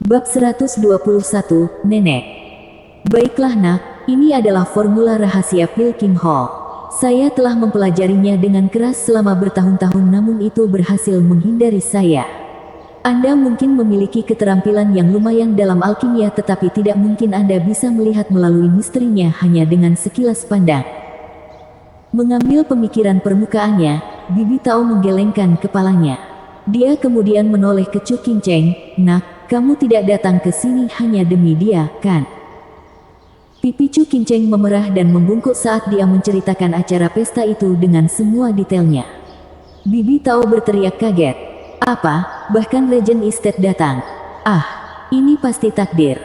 Bab 121, Nenek. Baiklah nak, ini adalah formula rahasia pil King Hall. Saya telah mempelajarinya dengan keras selama bertahun-tahun namun itu berhasil menghindari saya. Anda mungkin memiliki keterampilan yang lumayan dalam alkimia tetapi tidak mungkin Anda bisa melihat melalui misterinya hanya dengan sekilas pandang. Mengambil pemikiran permukaannya, Bibi Tao menggelengkan kepalanya. Dia kemudian menoleh ke Chu Qingcheng, "Nak, kamu tidak datang ke sini hanya demi dia, kan?" Pipi Chu Qingcheng memerah dan membungkuk saat dia menceritakan acara pesta itu dengan semua detailnya. Bibi Tao berteriak kaget. "Apa? Bahkan Regent Estate datang? Ah, ini pasti takdir."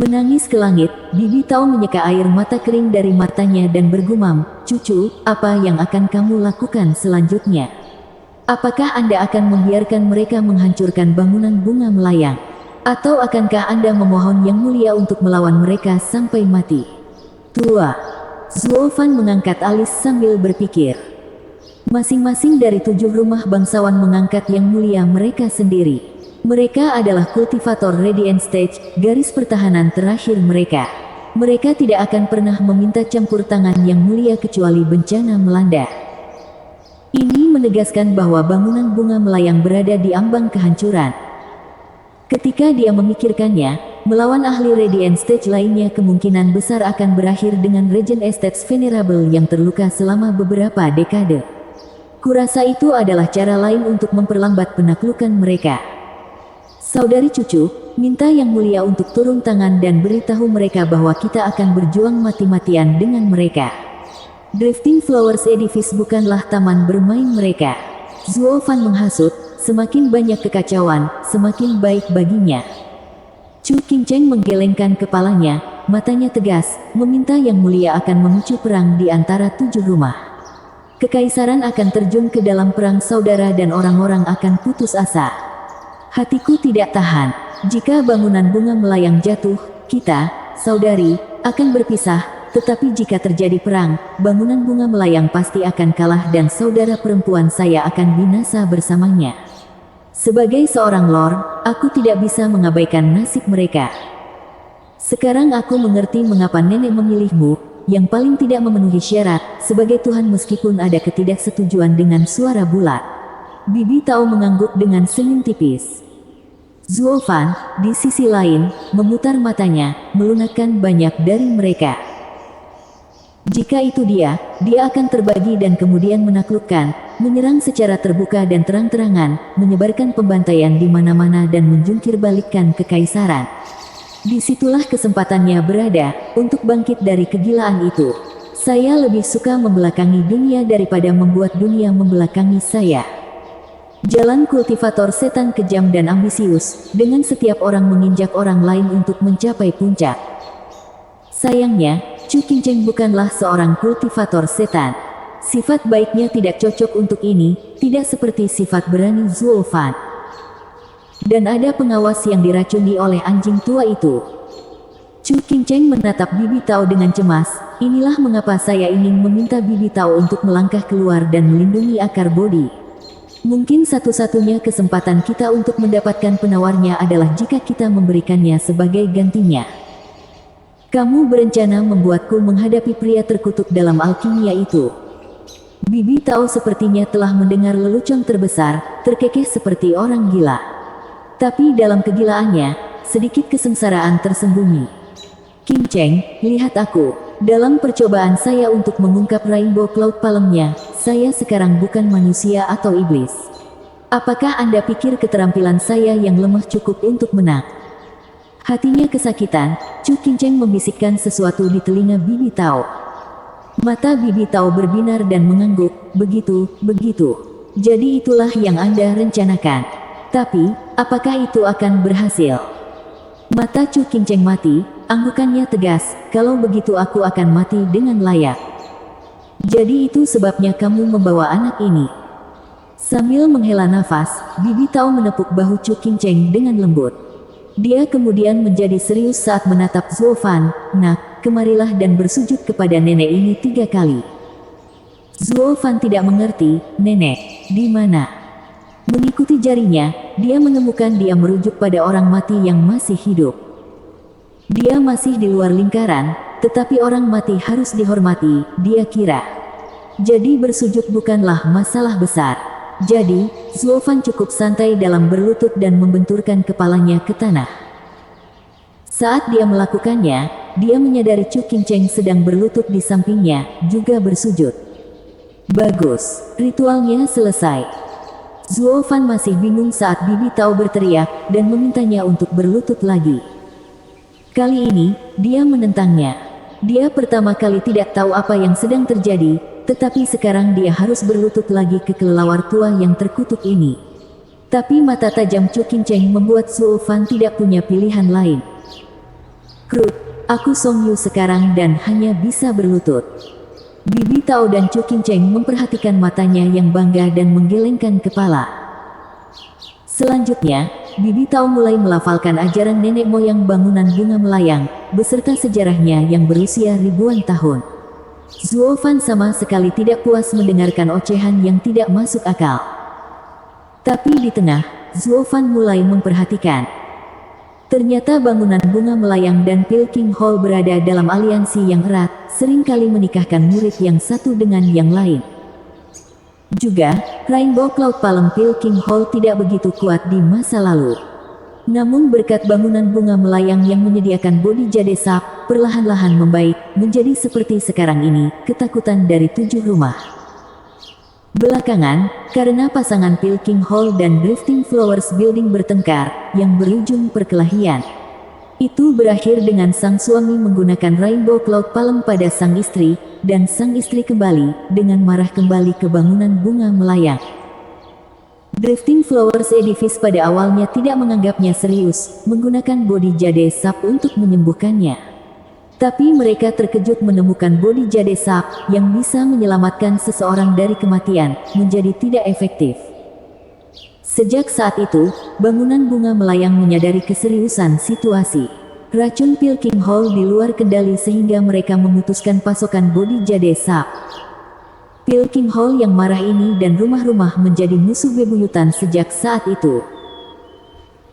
Menangis ke langit, Bibi Tao menyeka air mata kering dari matanya dan bergumam, "Cucu, apa yang akan kamu lakukan selanjutnya? Apakah Anda akan membiarkan mereka menghancurkan bangunan bunga melayang? Atau akankah Anda memohon Yang Mulia untuk melawan mereka sampai mati?" "Tua." Zuo Fan mengangkat alis sambil berpikir. Masing-masing dari 7 rumah bangsawan mengangkat Yang Mulia mereka sendiri. Mereka adalah kultivator Radiant Stage, garis pertahanan terakhir mereka. Mereka tidak akan pernah meminta campur tangan Yang Mulia kecuali bencana melanda. Ini menegaskan bahwa bangunan bunga melayang berada di ambang kehancuran. Ketika dia memikirkannya, melawan ahli Radiant Stage lainnya kemungkinan besar akan berakhir dengan Regent Estates Venerable yang terluka selama beberapa dekade. Kurasa itu adalah cara lain untuk memperlambat penaklukan mereka. "Saudari cucu, minta Yang Mulia untuk turun tangan dan beritahu mereka bahwa kita akan berjuang mati-matian dengan mereka. Drifting Flowers Edifice bukanlah taman bermain mereka." Zuo Fan menghasut, "Semakin banyak kekacauan, semakin baik baginya." Chu Qingcheng menggelengkan kepalanya, matanya tegas, meminta Yang Mulia akan memicu perang di antara 7 rumah. Kekaisaran akan terjun ke dalam perang saudara dan orang-orang akan putus asa. Hatiku tidak tahan. Jika bangunan bunga melayang jatuh, kita, saudari, akan berpisah. Tetapi jika terjadi perang, bangunan bunga melayang pasti akan kalah dan saudara perempuan saya akan binasa bersamanya. Sebagai seorang lord, aku tidak bisa mengabaikan nasib mereka. Sekarang aku mengerti mengapa nenek memilihmu, yang paling tidak memenuhi syarat, sebagai Tuhan meskipun ada ketidaksetujuan dengan suara bulat. Bibi Tao mengangguk dengan senyum tipis. Zuo Fan, di sisi lain, memutar matanya, melunakkan banyak dari mereka. Jika itu dia akan terbagi dan kemudian menaklukkan, menyerang secara terbuka dan terang-terangan, menyebarkan pembantaian di mana-mana dan menjungkir balikkan kekaisaran. Disitulah kesempatannya berada, untuk bangkit dari kegilaan itu. Saya lebih suka membelakangi dunia daripada membuat dunia membelakangi saya. Jalan kultivator setan kejam dan ambisius, dengan setiap orang menginjak orang lain untuk mencapai puncak. Sayangnya, Chu Qingcheng bukanlah seorang kultivator setan. Sifat baiknya tidak cocok untuk ini, tidak seperti sifat berani Zuo Fan. Dan ada pengawas yang diracuni oleh anjing tua itu. Chu Qingcheng menatap Bibi Tao dengan cemas. "Inilah mengapa saya ingin meminta Bibi Tao untuk melangkah keluar dan melindungi akar bodi. Mungkin satu-satunya kesempatan kita untuk mendapatkan penawarnya adalah jika kita memberikannya sebagai gantinya." "Kamu berencana membuatku menghadapi pria terkutuk dalam alkimia itu." Bibi Tao sepertinya telah mendengar lelucon terbesar, terkekeh seperti orang gila. Tapi dalam kegilaannya, sedikit kesengsaraan tersembunyi. "Qingcheng, lihat aku. Dalam percobaan saya untuk mengungkap Rainbow Cloud Palm-nya, saya sekarang bukan manusia atau iblis. Apakah Anda pikir keterampilan saya yang lemah cukup untuk menang?" Hatinya kesakitan, Chu Qingcheng membisikkan sesuatu di telinga Bibi Tao. Mata Bibi Tao berbinar dan mengangguk, begitu. Jadi itulah yang Anda rencanakan. Tapi, apakah itu akan berhasil?" Mata Chu Qingcheng mati, anggukannya tegas, "Kalau begitu aku akan mati dengan layak." "Jadi itu sebabnya kamu membawa anak ini?" Sambil menghela nafas, Bibi Tao menepuk bahu Chu Qingcheng dengan lembut. Dia kemudian menjadi serius saat menatap Zuo Fan. "Nak, kemarilah dan bersujud kepada nenek ini 3 kali." Zuo Fan tidak mengerti. "Nenek, di mana?" Mengikuti jarinya, dia menemukan dia merujuk pada orang mati yang masih hidup. Dia masih di luar lingkaran, tetapi orang mati harus dihormati, dia kira. Jadi bersujud bukanlah masalah besar. Jadi, Zuo Fan cukup santai dalam berlutut dan membenturkan kepalanya ke tanah. Saat dia melakukannya, dia menyadari Chu Qingcheng sedang berlutut di sampingnya, juga bersujud. Bagus, ritualnya selesai. Zuo Fan masih bingung saat Bibi Tao berteriak dan memintanya untuk berlutut lagi. Kali ini, dia menentangnya. Dia pertama kali tidak tahu apa yang sedang terjadi, tetapi sekarang dia harus berlutut lagi ke kelelawar tua yang terkutuk ini. Tapi mata tajam Chu Qingcheng membuat Zuo Fan tidak punya pilihan lain. Krut, aku Song Yu sekarang dan hanya bisa berlutut. Bibi Tao dan Chu Qingcheng memperhatikan matanya yang bangga dan menggelengkan kepala. Selanjutnya, Bibi Tao mulai melafalkan ajaran nenek moyang bangunan bunga melayang, beserta sejarahnya yang berusia ribuan tahun. Zuo Fan sama sekali tidak puas mendengarkan ocehan yang tidak masuk akal. Tapi di tengah, Zuo Fan mulai memperhatikan. Ternyata bangunan bunga melayang dan Pilking Hall berada dalam aliansi yang erat, seringkali menikahkan murid yang satu dengan yang lain. Juga, Rainbow Cloud Palm Pilking Hall tidak begitu kuat di masa lalu. Namun berkat bangunan bunga melayang yang menyediakan bodi jade sap, perlahan-lahan membaik, menjadi seperti sekarang ini, ketakutan dari 7 rumah. Belakangan, karena pasangan Pilking Hall dan Drifting Flowers Building bertengkar, yang berujung perkelahian. Itu berakhir dengan sang suami menggunakan Rainbow Cloud Palm pada sang istri, dan sang istri kembali, dengan marah kembali ke bangunan bunga melayang. Drifting Flowers Edifice pada awalnya tidak menganggapnya serius, menggunakan bodi jade sap untuk menyembuhkannya. Tapi mereka terkejut menemukan bodi jade sap yang bisa menyelamatkan seseorang dari kematian, menjadi tidak efektif. Sejak saat itu, bangunan bunga melayang menyadari keseriusan situasi. Racun Pilking Hall di luar kendali sehingga mereka memutuskan pasokan bodi jade sap. Pilking Hall yang marah ini dan rumah-rumah menjadi musuh bebuyutan sejak saat itu.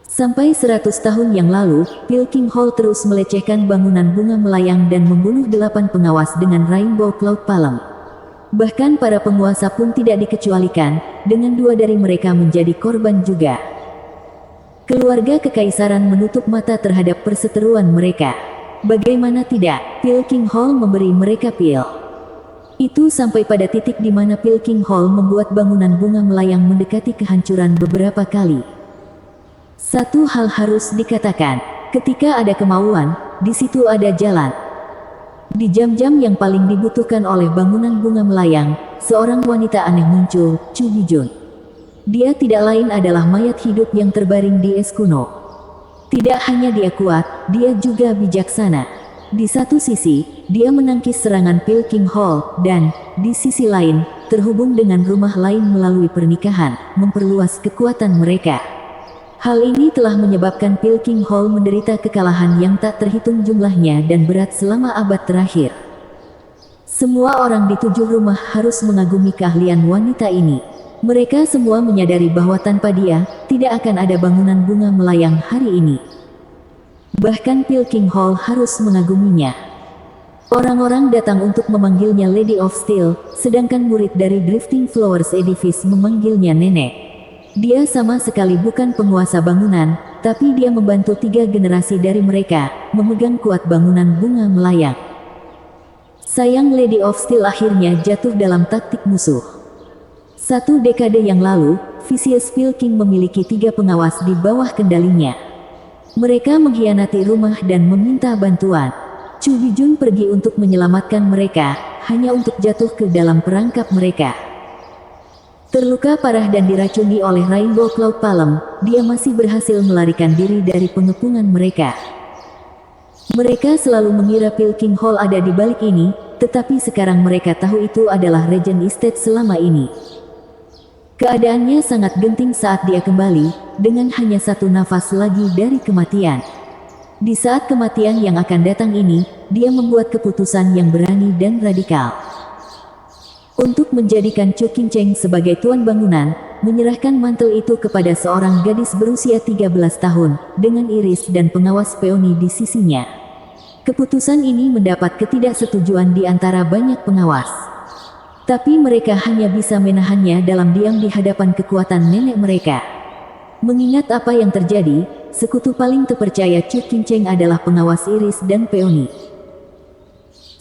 Sampai 100 tahun yang lalu, Pilking Hall terus melecehkan bangunan bunga melayang dan membunuh 8 pengawas dengan Rainbow Cloud Palm. Bahkan para penguasa pun tidak dikecualikan, dengan 2 dari mereka menjadi korban juga. Keluarga kekaisaran menutup mata terhadap perseteruan mereka. Bagaimana tidak, Pilking Hall memberi mereka pil. Itu sampai pada titik di mana Pilking Hall membuat bangunan bunga melayang mendekati kehancuran beberapa kali. Satu hal harus dikatakan, ketika ada kemauan, di situ ada jalan. Di jam-jam yang paling dibutuhkan oleh bangunan bunga melayang, seorang wanita aneh muncul, Chu Bijun. Dia tidak lain adalah mayat hidup yang terbaring di es kuno. Tidak hanya dia kuat, dia juga bijaksana. Di satu sisi, dia menangkis serangan Pilking Hall, dan, di sisi lain, terhubung dengan rumah lain melalui pernikahan, memperluas kekuatan mereka. Hal ini telah menyebabkan Pilking Hall menderita kekalahan yang tak terhitung jumlahnya dan berat selama abad terakhir. Semua orang di 7 rumah harus mengagumi keahlian wanita ini. Mereka semua menyadari bahwa tanpa dia, tidak akan ada bangunan bunga melayang hari ini. Bahkan Pilking Hall harus mengaguminya. Orang-orang datang untuk memanggilnya Lady of Steel, sedangkan murid dari Drifting Flowers Edifice memanggilnya Nenek. Dia sama sekali bukan penguasa bangunan, tapi dia membantu 3 generasi dari mereka, memegang kuat bangunan bunga melayang. Sayang Lady of Steel akhirnya jatuh dalam taktik musuh. 1 dekade yang lalu, Vicious Pilking memiliki 3 pengawas di bawah kendalinya. Mereka mengkhianati rumah dan meminta bantuan. Chu Bijun pergi untuk menyelamatkan mereka, hanya untuk jatuh ke dalam perangkap mereka. Terluka parah dan diracuni oleh Rainbow Cloud Palm, dia masih berhasil melarikan diri dari pengepungan mereka. Mereka selalu mengira Pilking Hall ada di balik ini, tetapi sekarang mereka tahu itu adalah Regent Estate selama ini. Keadaannya sangat genting saat dia kembali, dengan hanya 1 nafas lagi dari kematian. Di saat kematian yang akan datang ini, dia membuat keputusan yang berani dan radikal. Untuk menjadikan Chu Qingcheng sebagai tuan bangunan, menyerahkan mantel itu kepada seorang gadis berusia 13 tahun, dengan Iris dan pengawas Peony di sisinya. Keputusan ini mendapat ketidaksetujuan di antara banyak pengawas. Tapi mereka hanya bisa menahannya dalam diam di hadapan kekuatan nenek mereka. Mengingat apa yang terjadi, sekutu paling terpercaya Chu Qingcheng adalah pengawas Iris dan Peony.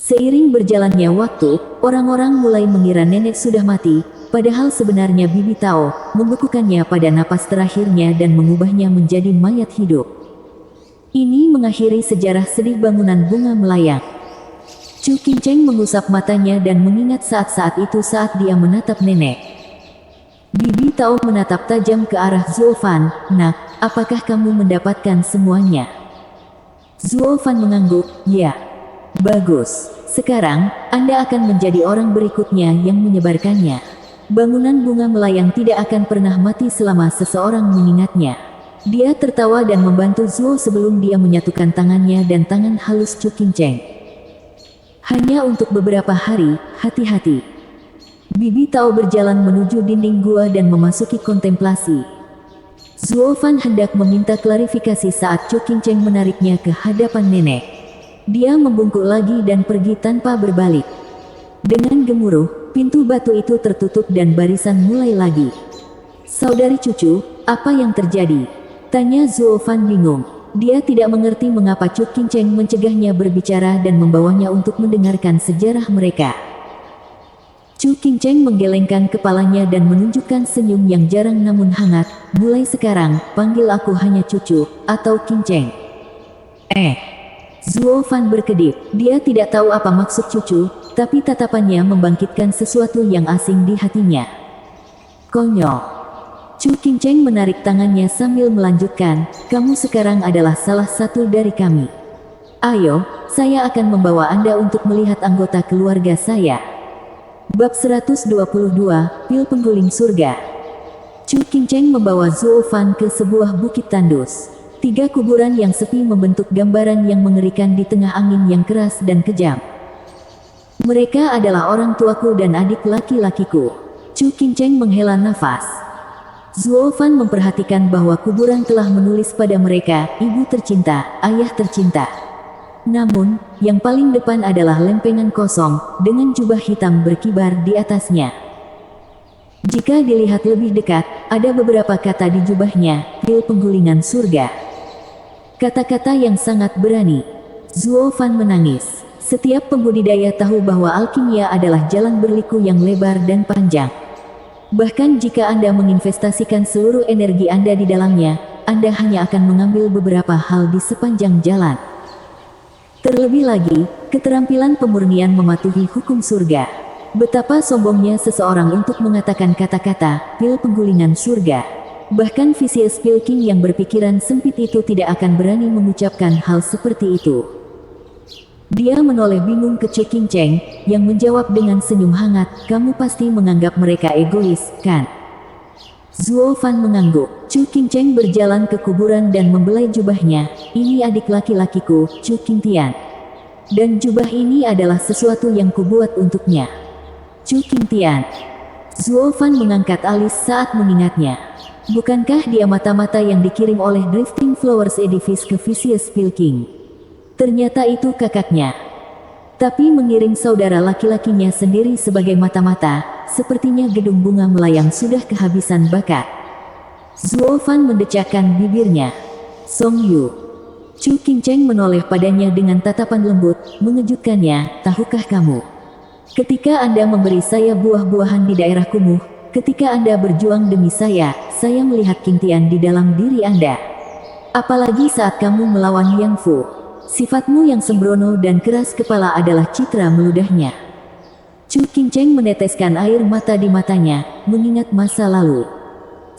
Seiring berjalannya waktu, orang-orang mulai mengira nenek sudah mati, padahal sebenarnya Bibi Tao membekukannya pada napas terakhirnya dan mengubahnya menjadi mayat hidup. Ini mengakhiri sejarah sedih bangunan bunga melayang. Chu Qingcheng mengusap matanya dan mengingat saat-saat itu saat dia menatap nenek. Bibi Tao menatap tajam ke arah Zuo Fan. "Nak, apakah kamu mendapatkan semuanya?" Zuo Fan mengangguk, "Ya. Bagus. Sekarang, Anda akan menjadi orang berikutnya yang menyebarkannya." Bangunan bunga melayang tidak akan pernah mati selama seseorang mengingatnya. Dia tertawa dan membantu Zuo sebelum dia menyatukan tangannya dan tangan halus Chu Qingcheng. "Hanya untuk beberapa hari, hati-hati." Bibi Tao berjalan menuju dinding gua dan memasuki kontemplasi. Zuo Fan hendak meminta klarifikasi saat Chu Qingcheng menariknya ke hadapan nenek. Dia membungkuk lagi dan pergi tanpa berbalik. Dengan gemuruh, pintu batu itu tertutup dan barisan mulai lagi. "Saudari cucu, apa yang terjadi?" tanya Zuo Fan bingung. Dia tidak mengerti mengapa Chu Qingcheng mencegahnya berbicara dan membawanya untuk mendengarkan sejarah mereka. Chu Qingcheng menggelengkan kepalanya dan menunjukkan senyum yang jarang namun hangat. "Mulai sekarang, panggil aku hanya cucu, atau Qingcheng." Zuo Fan berkedip. Dia tidak tahu apa maksud cucu, tapi tatapannya membangkitkan sesuatu yang asing di hatinya. "Konyol." Chu Qingcheng menarik tangannya sambil melanjutkan, "Kamu sekarang adalah salah satu dari kami. Ayo, saya akan membawa Anda untuk melihat anggota keluarga saya." Bab 122, Pil Pengguling Surga. Chu Qingcheng membawa Zuo Fan ke sebuah bukit tandus. 3 kuburan yang sepi membentuk gambaran yang mengerikan di tengah angin yang keras dan kejam. "Mereka adalah orang tuaku dan adik laki-lakiku." Chu Qingcheng menghela nafas. Zuo Fan memperhatikan bahwa kuburan telah menulis pada mereka, "Ibu tercinta, ayah tercinta." Namun, yang paling depan adalah lempengan kosong, dengan jubah hitam berkibar di atasnya. Jika dilihat lebih dekat, ada beberapa kata di jubahnya, "Pil Penggulingan Surga." Kata-kata yang sangat berani. Zuo Fan menangis. Setiap pembudidaya tahu bahwa alkimia adalah jalan berliku yang lebar dan panjang. Bahkan jika Anda menginvestasikan seluruh energi Anda di dalamnya, Anda hanya akan mengambil beberapa hal di sepanjang jalan. Terlebih lagi, keterampilan pemurnian mematuhi hukum surga. Betapa sombongnya seseorang untuk mengatakan kata-kata, "Pil Penggulingan Surga." Bahkan Vicious Pil King yang berpikiran sempit itu tidak akan berani mengucapkan hal seperti itu. Dia menoleh bingung ke Chu Qingcheng, yang menjawab dengan senyum hangat, "Kamu pasti menganggap mereka egois, kan?" Zuo Fan mengangguk. Chu Qingcheng berjalan ke kuburan dan membelai jubahnya. "Ini adik laki-lakiku, Chu Qingtian. Dan jubah ini adalah sesuatu yang kubuat untuknya." "Chu Qingtian." Zuo Fan mengangkat alis saat mengingatnya. Bukankah dia mata-mata yang dikirim oleh Drifting Flowers Edifice ke Vicious Pil King? Ternyata itu kakaknya. Tapi mengiring saudara laki-lakinya sendiri sebagai mata-mata, sepertinya gedung bunga melayang sudah kehabisan bakat. Zuo Fan mendecakkan bibirnya. "Song Yu." Chu Qingcheng menoleh padanya dengan tatapan lembut, mengejutkannya, "Tahukah kamu? Ketika Anda memberi saya buah-buahan di daerah kumuh, ketika Anda berjuang demi saya melihat Qingtian di dalam diri Anda. Apalagi saat kamu melawan Yang Fu. Sifatmu yang sembrono dan keras kepala adalah citra meludahnya." Chu Qingcheng meneteskan air mata di matanya, mengingat masa lalu.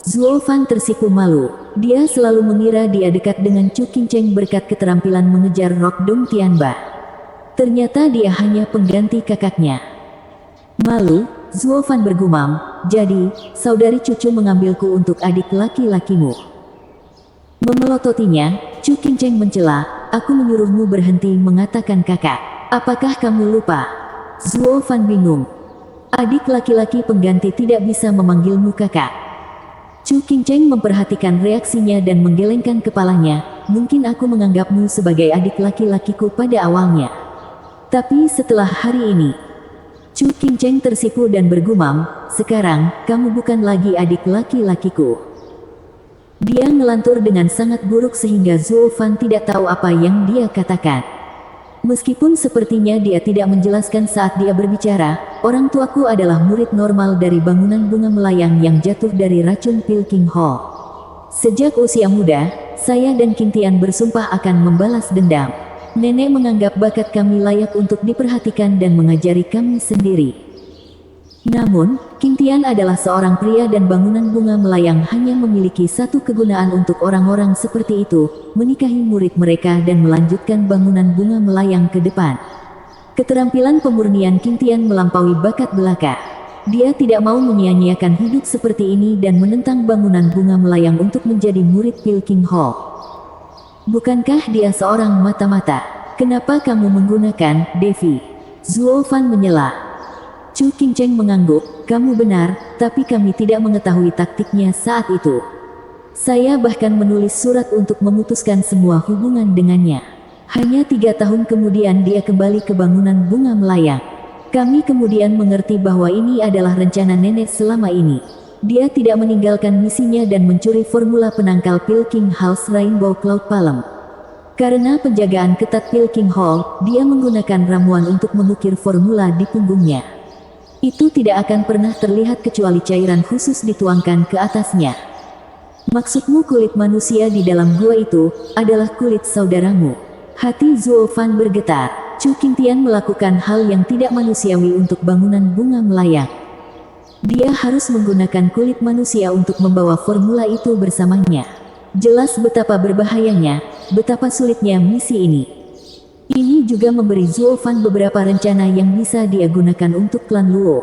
Zuo Fan tersipu malu. Dia selalu mengira dia dekat dengan Chu Qingcheng berkat keterampilan mengejar Rock Dong Tianba. Ternyata dia hanya pengganti kakaknya. Malu, Zuo Fan bergumam, "Jadi, saudari cucu mengambilku untuk adik laki-lakimu." Memelototinya, Chu Qingcheng mencela, "Aku menyuruhmu berhenti mengatakan kakak. Apakah kamu lupa?" Zuo Fan bingung. "Adik laki-laki pengganti tidak bisa memanggilmu kakak." Chu Qingcheng memperhatikan reaksinya dan menggelengkan kepalanya. Mungkin aku menganggapmu sebagai adik laki-lakiku pada awalnya. Tapi setelah hari ini, Chu Qingcheng tersipu dan bergumam, sekarang, kamu bukan lagi adik laki-lakiku. Dia ngelantur dengan sangat buruk sehingga Zuo Fan tidak tahu apa yang dia katakan. Meskipun sepertinya dia tidak menjelaskan saat dia berbicara, orang tuaku adalah murid normal dari bangunan bunga melayang yang jatuh dari racun Pilking Hall. Sejak usia muda, saya dan Qingtian bersumpah akan membalas dendam. Nenek menganggap bakat kami layak untuk diperhatikan dan mengajari kami sendiri. Namun, Qingtian adalah seorang pria dan bangunan bunga melayang hanya memiliki satu kegunaan untuk orang-orang seperti itu, menikahi murid mereka dan melanjutkan bangunan bunga melayang ke depan. Keterampilan pemurnian Qingtian melampaui bakat belaka. Dia tidak mau menyia-nyiakan hidup seperti ini dan menentang bangunan bunga melayang untuk menjadi murid Pilking Hall. Bukankah dia seorang mata-mata? Kenapa kamu menggunakan Devi? Zuo Fan menyela. Chu Qingcheng mengangguk, kamu benar, tapi kami tidak mengetahui taktiknya saat itu. Saya bahkan menulis surat untuk memutuskan semua hubungan dengannya. Hanya 3 tahun kemudian dia kembali ke bangunan bunga melayang. Kami kemudian mengerti bahwa ini adalah rencana nenek selama ini. Dia tidak meninggalkan misinya dan mencuri formula penangkal Pilking Hall's Rainbow Cloud Palm. Karena penjagaan ketat Pilking Hall, dia menggunakan ramuan untuk mengukir formula di punggungnya. Itu tidak akan pernah terlihat kecuali cairan khusus dituangkan ke atasnya. Maksudmu kulit manusia di dalam gua itu, adalah kulit saudaramu. Hati Zuo Fan bergetar. Chu Qingtian melakukan hal yang tidak manusiawi untuk bangunan bunga melayang. Dia harus menggunakan kulit manusia untuk membawa formula itu bersamanya. Jelas betapa berbahayanya, betapa sulitnya misi ini. Ini juga memberi Zuo Fan beberapa rencana yang bisa dia gunakan untuk klan Luo.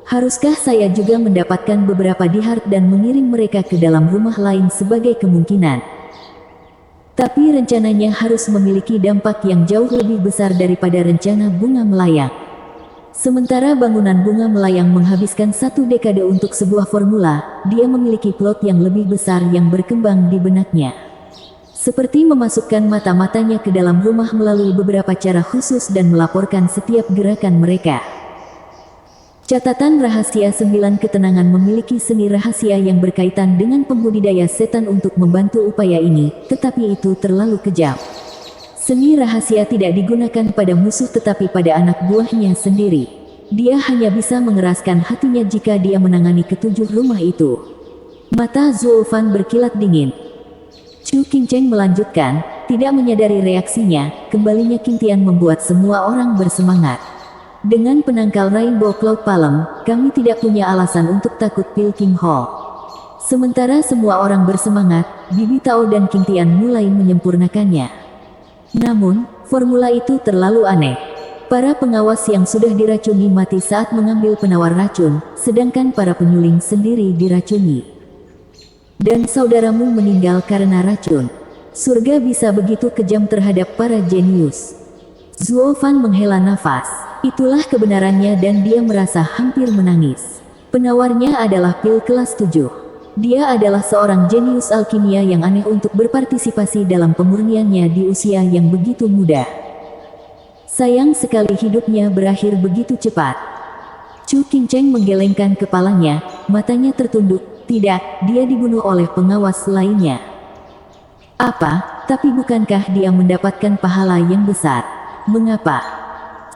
Haruskah saya juga mendapatkan beberapa dihart dan mengirim mereka ke dalam rumah lain sebagai kemungkinan? Tapi rencananya harus memiliki dampak yang jauh lebih besar daripada rencana bunga melayang. Sementara bangunan bunga melayang menghabiskan 1 dekade untuk sebuah formula, dia memiliki plot yang lebih besar yang berkembang di benaknya. Seperti memasukkan mata-matanya ke dalam rumah melalui beberapa cara khusus dan melaporkan setiap gerakan mereka. Catatan rahasia 9 ketenangan memiliki seni rahasia yang berkaitan dengan pembudidaya setan untuk membantu upaya ini, tetapi itu terlalu kejam. Seni rahasia tidak digunakan pada musuh tetapi pada anak buahnya sendiri. Dia hanya bisa mengeraskan hatinya jika dia menangani ketujuh rumah itu. Mata Zuo Fan berkilat dingin. Chu Qingcheng melanjutkan, tidak menyadari reaksinya, kembalinya Qingtian membuat semua orang bersemangat. Dengan penangkal Rainbow Cloud Palm, kami tidak punya alasan untuk takut Pilking Hall. Sementara semua orang bersemangat, Bibi Tao dan Qingtian mulai menyempurnakannya. Namun, formula itu terlalu aneh. Para pengawas yang sudah diracuni mati saat mengambil penawar racun, sedangkan para penyuling sendiri diracuni. Dan saudaramu meninggal karena racun. Surga bisa begitu kejam terhadap para jenius. Zuo Fan menghela nafas. Itulah kebenarannya dan dia merasa hampir menangis. Penawarnya adalah pil kelas 7. Dia adalah seorang jenius alkimia yang aneh untuk berpartisipasi dalam pemurniannya di usia yang begitu muda. Sayang sekali hidupnya berakhir begitu cepat. Chu Qingcheng menggelengkan kepalanya, matanya tertunduk. Tidak, dia dibunuh oleh pengawas lainnya. Apa? Tapi bukankah dia mendapatkan pahala yang besar? Mengapa?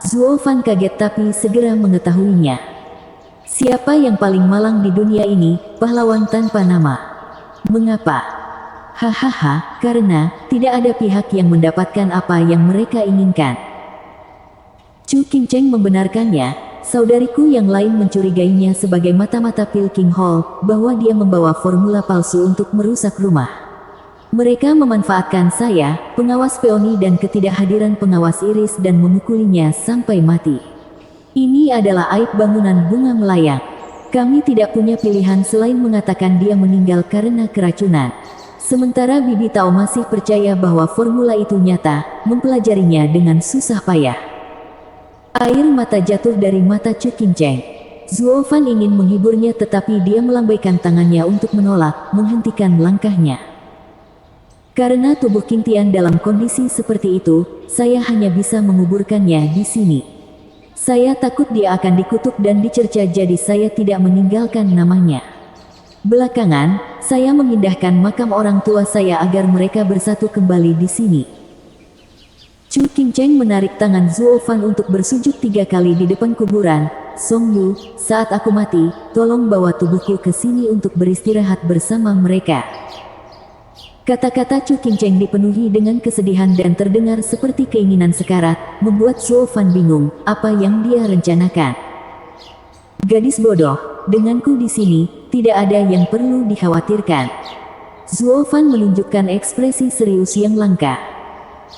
Zuo Fan kaget tapi segera mengetahuinya. Siapa yang paling malang di dunia ini, pahlawan tanpa nama? Mengapa? Hahaha, karena tidak ada pihak yang mendapatkan apa yang mereka inginkan. Chu Qingcheng membenarkannya. Saudariku yang lain mencurigainya sebagai mata-mata Pilking Hall, bahwa dia membawa formula palsu untuk merusak rumah. Mereka memanfaatkan saya, pengawas peoni dan ketidakhadiran pengawas iris dan memukulinya sampai mati. Ini adalah aib bangunan bunga melayang. Kami tidak punya pilihan selain mengatakan dia meninggal karena keracunan. Sementara Bibi Tao masih percaya bahwa formula itu nyata, mempelajarinya dengan susah payah. Air mata jatuh dari mata Chu Qingcheng. Zuo Fan ingin menghiburnya tetapi dia melambaikan tangannya untuk menolak, menghentikan langkahnya. Karena tubuh Qingtian dalam kondisi seperti itu, saya hanya bisa menguburkannya di sini. Saya takut dia akan dikutuk dan dicerca jadi saya tidak meninggalkan namanya. Belakangan, saya memindahkan makam orang tua saya agar mereka bersatu kembali di sini. Chu Qingcheng menarik tangan Zuo Fan untuk bersujud 3 kali di depan kuburan. Song Yu, saat aku mati, tolong bawa tubuhku ke sini untuk beristirahat bersama mereka. Kata-kata Chu Qingcheng dipenuhi dengan kesedihan dan terdengar seperti keinginan sekarat, membuat Zuo Fan bingung, apa yang dia rencanakan. Gadis bodoh, denganku di sini, tidak ada yang perlu dikhawatirkan. Zuo Fan menunjukkan ekspresi serius yang langka.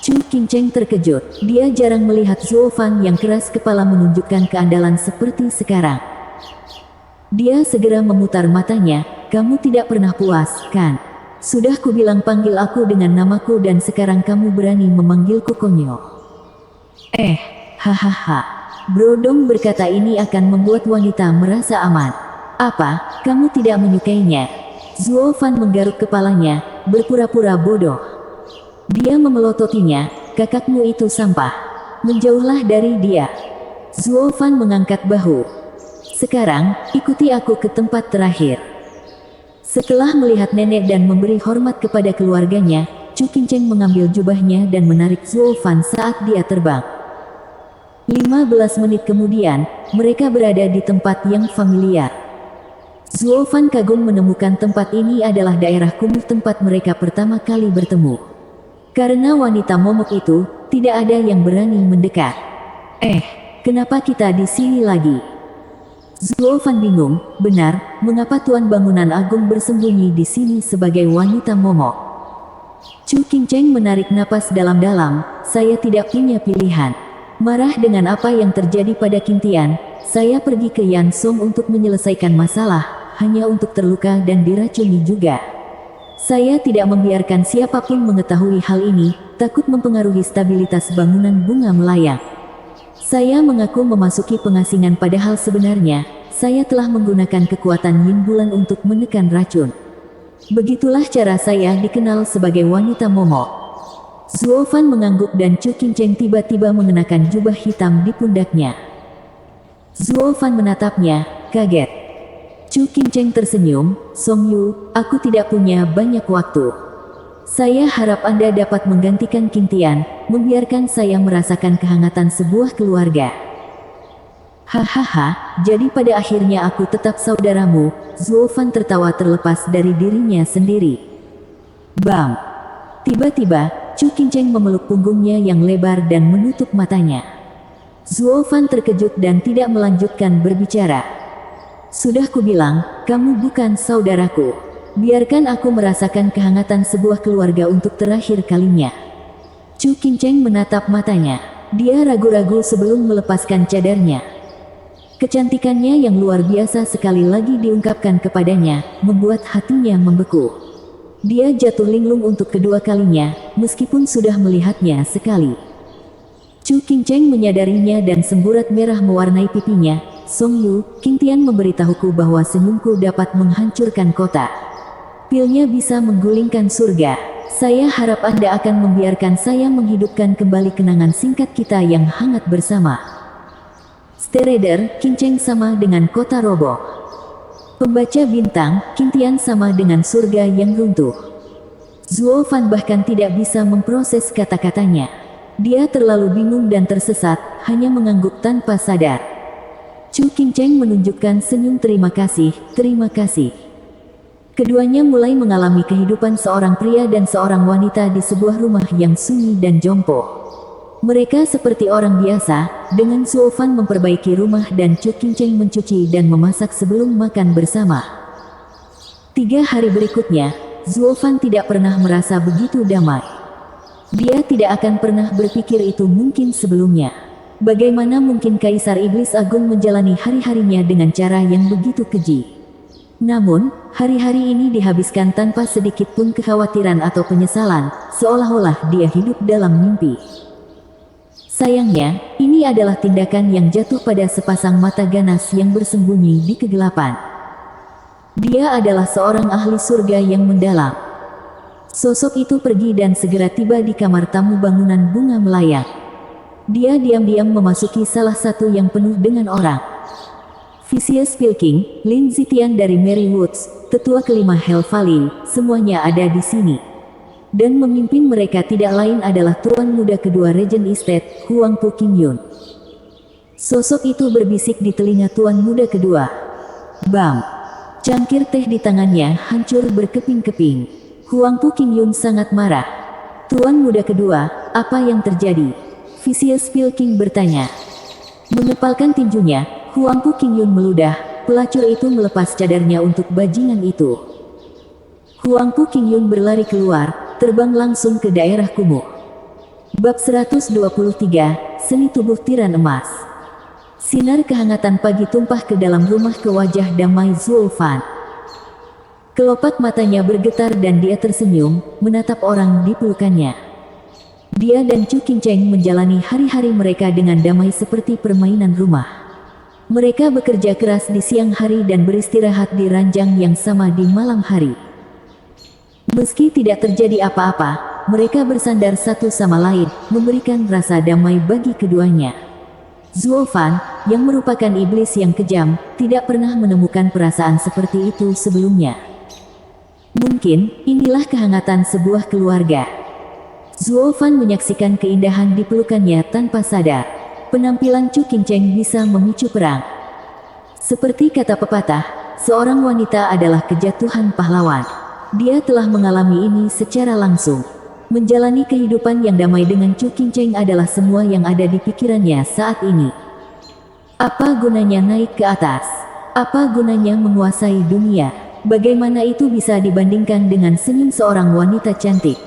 Chu Qingcheng terkejut, dia jarang melihat Zuo Fan yang keras kepala menunjukkan keandalan seperti sekarang. Dia segera memutar matanya, kamu tidak pernah puas, kan? Sudah kubilang panggil aku dengan namaku dan sekarang kamu berani memanggilku konyol. Hahaha. Brodong berkata ini akan membuat wanita merasa aman. Apa, kamu tidak menyukainya? Zuo Fan menggaruk kepalanya, berpura-pura bodoh. Dia memelototinya, kakakmu itu sampah. Menjauhlah dari dia. Zuo Fan mengangkat bahu. Sekarang, ikuti aku ke tempat terakhir. Setelah melihat nenek dan memberi hormat kepada keluarganya, Chu Qingcheng mengambil jubahnya dan menarik Zuo Fan saat dia terbang. 15 menit kemudian, mereka berada di tempat yang familiar. Zuo Fan kagum menemukan tempat ini adalah daerah kumuh tempat mereka pertama kali bertemu. Karena wanita momok itu, tidak ada yang berani mendekat. Kenapa kita di sini lagi? Zuo Fan bingung, benar, mengapa Tuan Bangunan Agung bersembunyi di sini sebagai wanita momok? Chu Qingcheng menarik napas dalam-dalam, saya tidak punya pilihan. Marah dengan apa yang terjadi pada Qingtian, saya pergi ke Yan Song untuk menyelesaikan masalah, hanya untuk terluka dan diracuni juga. Saya tidak membiarkan siapapun mengetahui hal ini, takut mempengaruhi stabilitas bangunan bunga melayang. Saya mengaku memasuki pengasingan padahal sebenarnya, saya telah menggunakan kekuatan Yin Bulan untuk menekan racun. Begitulah cara saya dikenal sebagai wanita momok. Zuo Fan mengangguk dan Chu Qingcheng tiba-tiba mengenakan jubah hitam di pundaknya. Zuo Fan menatapnya, kaget. Chu Qingcheng tersenyum, Song Yu, aku tidak punya banyak waktu. Saya harap Anda dapat menggantikan Qingtian, membiarkan saya merasakan kehangatan sebuah keluarga. Hahaha, jadi pada akhirnya aku tetap saudaramu. Zuo Fan tertawa terlepas dari dirinya sendiri. Bam! Tiba-tiba, Chu Qingcheng memeluk punggungnya yang lebar dan menutup matanya. Zuo Fan terkejut dan tidak melanjutkan berbicara. Sudah kubilang, kamu bukan saudaraku. Biarkan aku merasakan kehangatan sebuah keluarga untuk terakhir kalinya. Chu Qingcheng menatap matanya. Dia ragu-ragu sebelum melepaskan cadarnya. Kecantikannya yang luar biasa sekali lagi diungkapkan kepadanya, membuat hatinya membeku. Dia jatuh linglung untuk kedua kalinya, meskipun sudah melihatnya sekali. Chu Qingcheng menyadarinya dan semburat merah mewarnai pipinya. Song Yu, Qingtian memberitahuku bahwa senyumku dapat menghancurkan kota. Pilnya bisa menggulingkan surga. Saya harap Anda akan membiarkan saya menghidupkan kembali kenangan singkat kita yang hangat bersama. Stereder, Qingcheng sama dengan kota roboh. Pembaca bintang, Qingtian sama dengan surga yang runtuh. Zuo Fan bahkan tidak bisa memproses kata-katanya. Dia terlalu bingung dan tersesat, hanya mengangguk tanpa sadar. Chu Qingcheng menunjukkan senyum terima kasih, terima kasih. Keduanya mulai mengalami kehidupan seorang pria dan seorang wanita di sebuah rumah yang sunyi dan jompo. Mereka seperti orang biasa, dengan Zuo Fan memperbaiki rumah dan Chu Qingcheng mencuci dan memasak sebelum makan bersama. 3 hari berikutnya, Zuo Fan tidak pernah merasa begitu damai. Dia tidak akan pernah berpikir itu mungkin sebelumnya. Bagaimana mungkin Kaisar Iblis Agung menjalani hari-harinya dengan cara yang begitu keji? Namun, hari-hari ini dihabiskan tanpa sedikit pun kekhawatiran atau penyesalan, seolah-olah dia hidup dalam mimpi. Sayangnya, ini adalah tindakan yang jatuh pada sepasang mata ganas yang bersembunyi di kegelapan. Dia adalah seorang ahli surga yang mendalam. Sosok itu pergi dan segera tiba di kamar tamu bangunan bunga melayang. Dia diam-diam memasuki salah satu yang penuh dengan orang. Vicious Pilking, Lin Zitian dari Mary Woods, tetua kelima Hell Valley, semuanya ada di sini. Dan memimpin mereka tidak lain adalah tuan muda kedua Regent Estate, Huang Pu Qingyun. Sosok itu berbisik di telinga tuan muda kedua. Bam! Cangkir teh di tangannya hancur berkeping-keping. Huang Pu Qingyun sangat marah. Tuan muda kedua, apa yang terjadi? Vicious Pilking bertanya. Mengepalkan tinjunya, Huang Pu Qingyun meludah. Pelacur itu melepas cadarnya untuk bajingan itu. Huang Pu Qingyun berlari keluar, terbang langsung ke daerah kumuh. Bab 123, Seni Tubuh Tiran Emas. Sinar kehangatan pagi tumpah ke dalam rumah ke wajah damai Zuo Fan. Kelopak matanya bergetar dan dia tersenyum, menatap orang di pelukannya. Dia dan Chu Qingcheng menjalani hari-hari mereka dengan damai seperti permainan rumah. Mereka bekerja keras di siang hari dan beristirahat di ranjang yang sama di malam hari. Meski tidak terjadi apa-apa, mereka bersandar satu sama lain, memberikan rasa damai bagi keduanya. Zuo Fan, yang merupakan iblis yang kejam, tidak pernah menemukan perasaan seperti itu sebelumnya. Mungkin, inilah kehangatan sebuah keluarga. Zuo Fan menyaksikan keindahan di pelukannya tanpa sadar. Penampilan Chu Qingcheng bisa memicu perang. Seperti kata pepatah, seorang wanita adalah kejatuhan pahlawan. Dia telah mengalami ini secara langsung. Menjalani kehidupan yang damai dengan Chu Qingcheng adalah semua yang ada di pikirannya saat ini. Apa gunanya naik ke atas? Apa gunanya menguasai dunia? Bagaimana itu bisa dibandingkan dengan senyum seorang wanita cantik?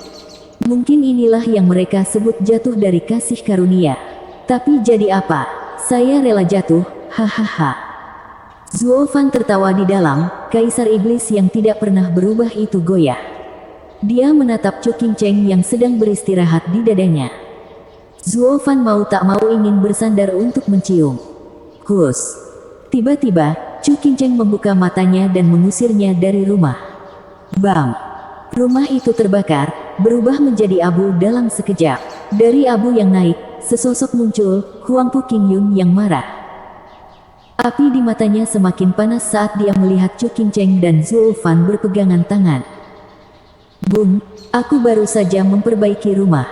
Mungkin inilah yang mereka sebut jatuh dari kasih karunia. Tapi jadi apa? Saya rela jatuh, hahaha. Zuo Fan tertawa di dalam, kaisar iblis yang tidak pernah berubah itu goyah. Dia menatap Chu Qingcheng yang sedang beristirahat di dadanya. Zuo Fan mau tak mau ingin bersandar untuk mencium. Hus! Tiba-tiba, Chu Qingcheng membuka matanya dan mengusirnya dari rumah. Bam! Rumah itu terbakar, berubah menjadi abu dalam sekejap. Dari abu yang naik, sesosok muncul, Huang Pu Qingyun yang marah. Api di matanya semakin panas saat dia melihat Chu Qingcheng dan Zuo Fan berpegangan tangan. Bun, aku baru saja memperbaiki rumah.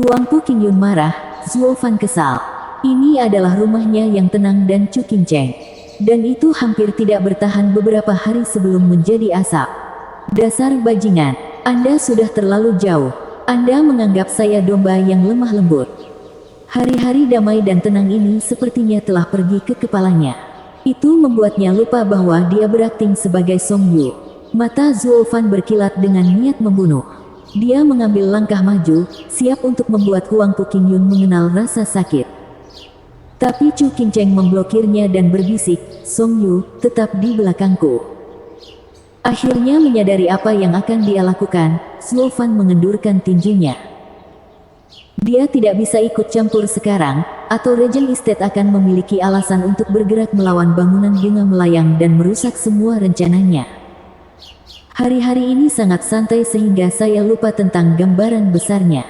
Huang Pu Qingyun marah, Zuo Fan kesal. Ini adalah rumahnya yang tenang dan Chu Qingcheng. Dan itu hampir tidak bertahan beberapa hari sebelum menjadi asap. Dasar bajingan, Anda sudah terlalu jauh. Anda menganggap saya domba yang lemah lembut. Hari-hari damai dan tenang ini sepertinya telah pergi ke kepalanya. Itu membuatnya lupa bahwa dia berakting sebagai Song Yu. Mata Zuo Fan berkilat dengan niat membunuh. Dia mengambil langkah maju, siap untuk membuat Huang Pu Qingyun mengenal rasa sakit. Tapi Chu Qingcheng memblokirnya dan berbisik, Song Yu, tetap di belakangku. Akhirnya menyadari apa yang akan dia lakukan, Zuo Fan mengendurkan tinjunya. Dia tidak bisa ikut campur sekarang, atau Regent Estate akan memiliki alasan untuk bergerak melawan bangunan bunga melayang dan merusak semua rencananya. Hari-hari ini sangat santai sehingga saya lupa tentang gambaran besarnya.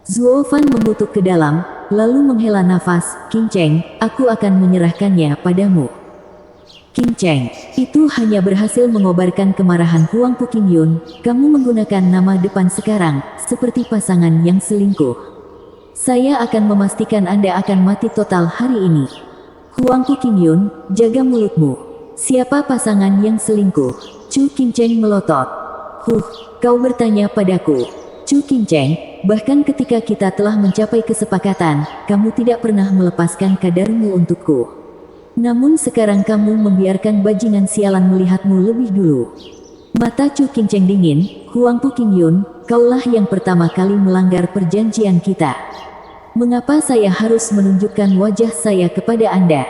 Zuo Fan mengutuk ke dalam, lalu menghela nafas, Qingcheng, aku akan menyerahkannya padamu. Qingcheng, itu hanya berhasil mengobarkan kemarahan Huang Pu Qingyun. Kamu menggunakan nama depan sekarang, seperti pasangan yang selingkuh. Saya akan memastikan Anda akan mati total hari ini. Huang Pu Qingyun, jaga mulutmu. Siapa pasangan yang selingkuh? Chu Qingcheng melotot. Kau bertanya padaku. Chu Qingcheng, bahkan ketika kita telah mencapai kesepakatan, kamu tidak pernah melepaskan kadarmu untukku. Namun sekarang kamu membiarkan bajingan sialan melihatmu lebih dulu. Mata Chu Qingcheng dingin, Huang Pu Qingyun, kaulah yang pertama kali melanggar perjanjian kita. Mengapa saya harus menunjukkan wajah saya kepada Anda?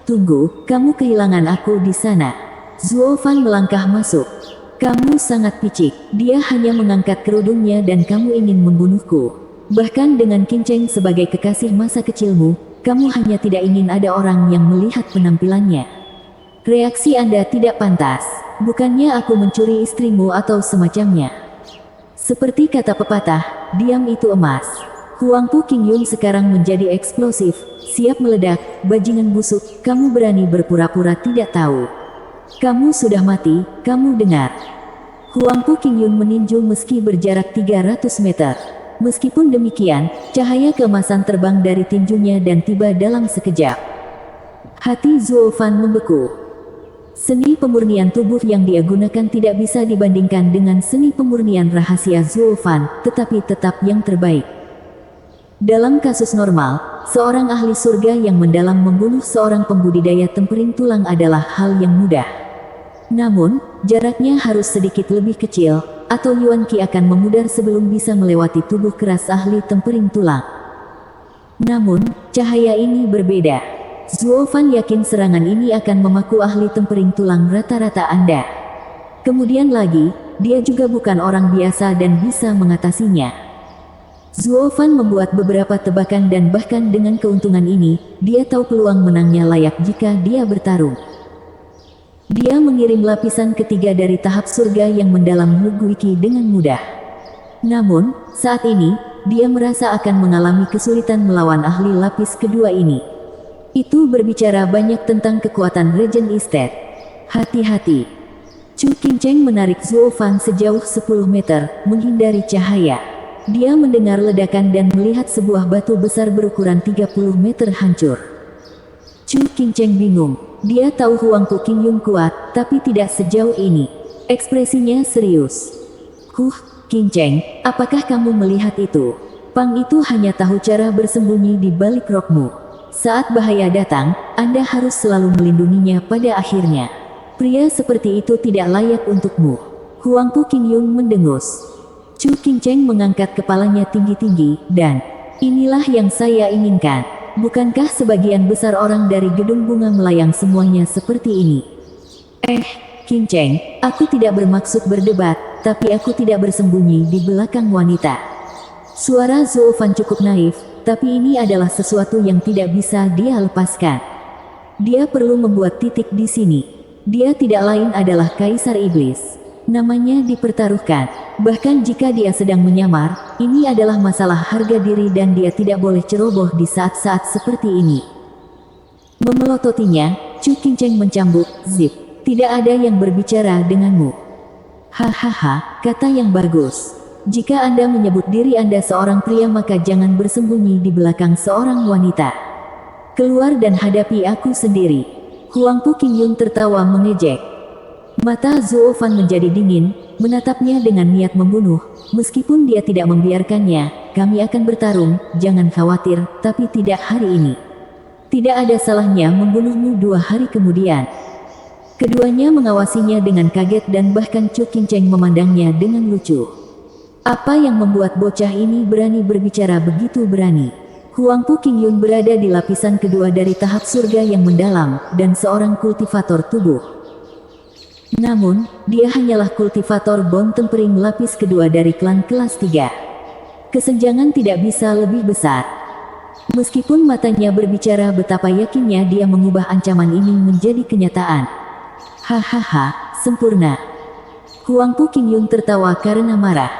Tunggu, kamu kehilangan aku di sana. Zuo Fan melangkah masuk. Kamu sangat picik, dia hanya mengangkat kerudungnya dan kamu ingin membunuhku. Bahkan dengan Qin Cheng sebagai kekasih masa kecilmu, kamu hanya tidak ingin ada orang yang melihat penampilannya. Reaksi Anda tidak pantas. Bukannya aku mencuri istrimu atau semacamnya. Seperti kata pepatah, diam itu emas. Huangpu Qingyun sekarang menjadi eksplosif, siap meledak. Bajingan busuk, kamu berani berpura-pura tidak tahu. Kamu sudah mati, kamu dengar. Huangpu Qingyun meninju meski berjarak 300 meter. Meskipun demikian, cahaya keemasan terbang dari tinjunya dan tiba dalam sekejap. Hati Zhuo Fan membeku. Seni pemurnian tubuh yang dia gunakan tidak bisa dibandingkan dengan seni pemurnian rahasia Zhuo Fan, tetapi tetap yang terbaik. Dalam kasus normal, seorang ahli surga yang mendalam membunuh seorang pembudidaya tempering tulang adalah hal yang mudah. Namun, jaraknya harus sedikit lebih kecil, atau Yuan Qi akan memudar sebelum bisa melewati tubuh keras ahli tempering tulang. Namun, cahaya ini berbeda. Zhuo Fan yakin serangan ini akan memaku ahli tempering tulang rata-rata Anda. Kemudian lagi, dia juga bukan orang biasa dan bisa mengatasinya. Zhuo Fan membuat beberapa tebakan dan bahkan dengan keuntungan ini, dia tahu peluang menangnya layak jika dia bertarung. Dia mengirim lapisan ketiga dari tahap surga yang mendalam Wu Qi dengan mudah. Namun, saat ini, dia merasa akan mengalami kesulitan melawan ahli lapis kedua ini. Itu berbicara banyak tentang kekuatan Regent Estate. Hati-hati. Chu Qingcheng menarik Zhuo Fan sejauh 10 meter, menghindari cahaya. Dia mendengar ledakan dan melihat sebuah batu besar berukuran 30 meter hancur. Chu Qingcheng bingung. Dia tahu Huangpu Qingyun kuat, tapi tidak sejauh ini. Ekspresinya serius. Qingcheng, apakah kamu melihat itu? Pang itu hanya tahu cara bersembunyi di balik rokmu. Saat bahaya datang, Anda harus selalu melindunginya pada akhirnya. Pria seperti itu tidak layak untukmu. Huangpu Qingyun mendengus. Chu Qingcheng mengangkat kepalanya tinggi-tinggi, dan inilah yang saya inginkan. Bukankah sebagian besar orang dari gedung bunga melayang semuanya seperti ini? Qingcheng, aku tidak bermaksud berdebat, tapi aku tidak bersembunyi di belakang wanita. Suara Zhuo Fan cukup naif, tapi ini adalah sesuatu yang tidak bisa dia lepaskan. Dia perlu membuat titik di sini. Dia tidak lain adalah Kaisar Iblis. Namanya dipertaruhkan. Bahkan jika dia sedang menyamar, ini adalah masalah harga diri dan dia tidak boleh ceroboh di saat-saat seperti ini. Memelototinya, Chu Qingcheng mencambuk, "Zip, tidak ada yang berbicara denganmu." Hahaha, kata yang bagus. Jika Anda menyebut diri Anda seorang pria maka jangan bersembunyi di belakang seorang wanita. Keluar dan hadapi aku sendiri. Huangpu Qingyun tertawa mengejek. Mata Zhuo Fan menjadi dingin, menatapnya dengan niat membunuh. Meskipun dia tidak membiarkannya, kami akan bertarung, jangan khawatir, tapi tidak hari ini. Tidak ada salahnya membunuhmu 2 hari kemudian. Keduanya mengawasinya dengan kaget dan bahkan Chu Qingcheng memandangnya dengan lucu. Apa yang membuat bocah ini berani berbicara begitu berani? Huangpu Qingyun berada di lapisan kedua dari tahap surga yang mendalam, dan seorang kultivator tubuh. Namun, dia hanyalah kultivator bone tempering lapis kedua dari klan kelas 3. Kesenjangan tidak bisa lebih besar. Meskipun matanya berbicara betapa yakinnya dia mengubah ancaman ini menjadi kenyataan. Hahaha, sempurna. Huangpu Qingyun tertawa karena marah.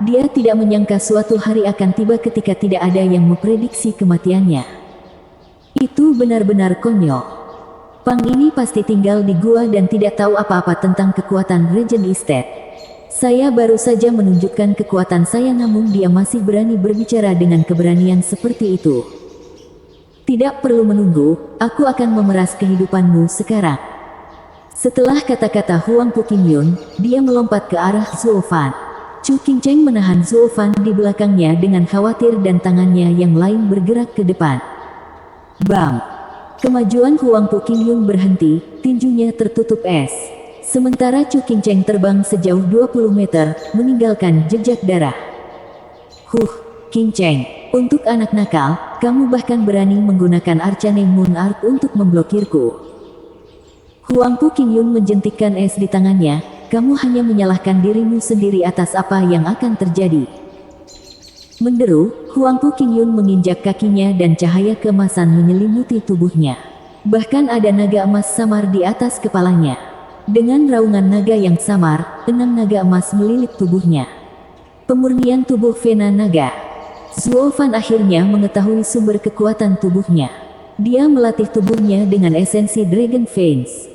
Dia tidak menyangka suatu hari akan tiba ketika tidak ada yang memprediksi kematiannya. Itu benar-benar konyol. Pang ini pasti tinggal di gua dan tidak tahu apa-apa tentang kekuatan Regent Estate. Saya baru saja menunjukkan kekuatan saya namun dia masih berani berbicara dengan keberanian seperti itu. Tidak perlu menunggu, aku akan memeras kehidupanmu sekarang. Setelah kata-kata Huangpu Qingyun, dia melompat ke arah Zhuo Fan. Chu Qingcheng menahan Zhuo Fan di belakangnya dengan khawatir dan tangannya yang lain bergerak ke depan. Bam! Kemajuan Huangpu Qingyun berhenti, tinjunya tertutup es. Sementara Chu Qingcheng terbang sejauh 20 meter, meninggalkan jejak darah. Qingcheng, untuk anak nakal, kamu bahkan berani menggunakan Arcane Moon Art untuk memblokirku. Huangpu Qingyun menjentikkan es di tangannya, kamu hanya menyalahkan dirimu sendiri atas apa yang akan terjadi. Menderu, Huangpu Qingyun menginjak kakinya dan cahaya keemasan menyelimuti tubuhnya. Bahkan ada naga emas samar di atas kepalanya. Dengan raungan naga yang samar, 6 naga emas melilit tubuhnya. Pemurnian tubuh Vena Naga. Zuo Fan akhirnya mengetahui sumber kekuatan tubuhnya. Dia melatih tubuhnya dengan esensi Dragon Veins.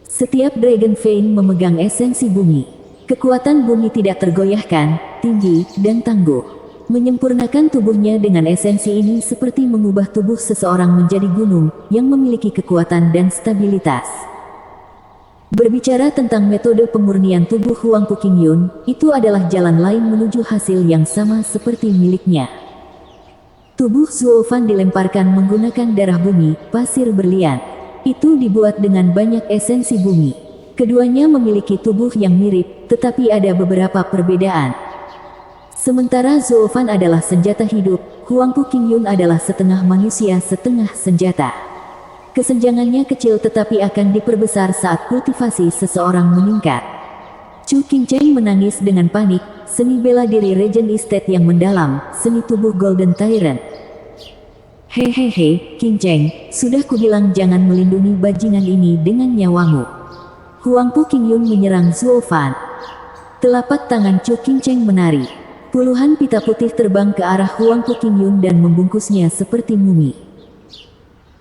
Setiap Dragon Vein memegang esensi bumi. Kekuatan bumi tidak tergoyahkan, tinggi, dan tangguh. Menyempurnakan tubuhnya dengan esensi ini seperti mengubah tubuh seseorang menjadi gunung yang memiliki kekuatan dan stabilitas. Berbicara tentang metode pemurnian tubuh Huangpu Qingyun, itu adalah jalan lain menuju hasil yang sama seperti miliknya. Tubuh Zuo Fan dilemparkan menggunakan darah bumi, pasir berlian. Itu dibuat dengan banyak esensi bumi. Keduanya memiliki tubuh yang mirip, tetapi ada beberapa perbedaan. Sementara Zuo Fan adalah senjata hidup, Huangpu Qingyun adalah setengah manusia setengah senjata. Kesenjangannya kecil tetapi akan diperbesar saat kultivasi seseorang meningkat. Chu Qingcheng menangis dengan panik, seni bela diri Regen Estate yang mendalam, seni tubuh Golden Tyrant. Hehehe, Qingcheng, sudah kubilang jangan melindungi bajingan ini dengan nyawamu. Huangpu Qingyun menyerang Zuo Fan. Telapak tangan Chu Qingcheng menari. Puluhan pita putih terbang ke arah Huangpu Qingyun dan membungkusnya seperti mumi.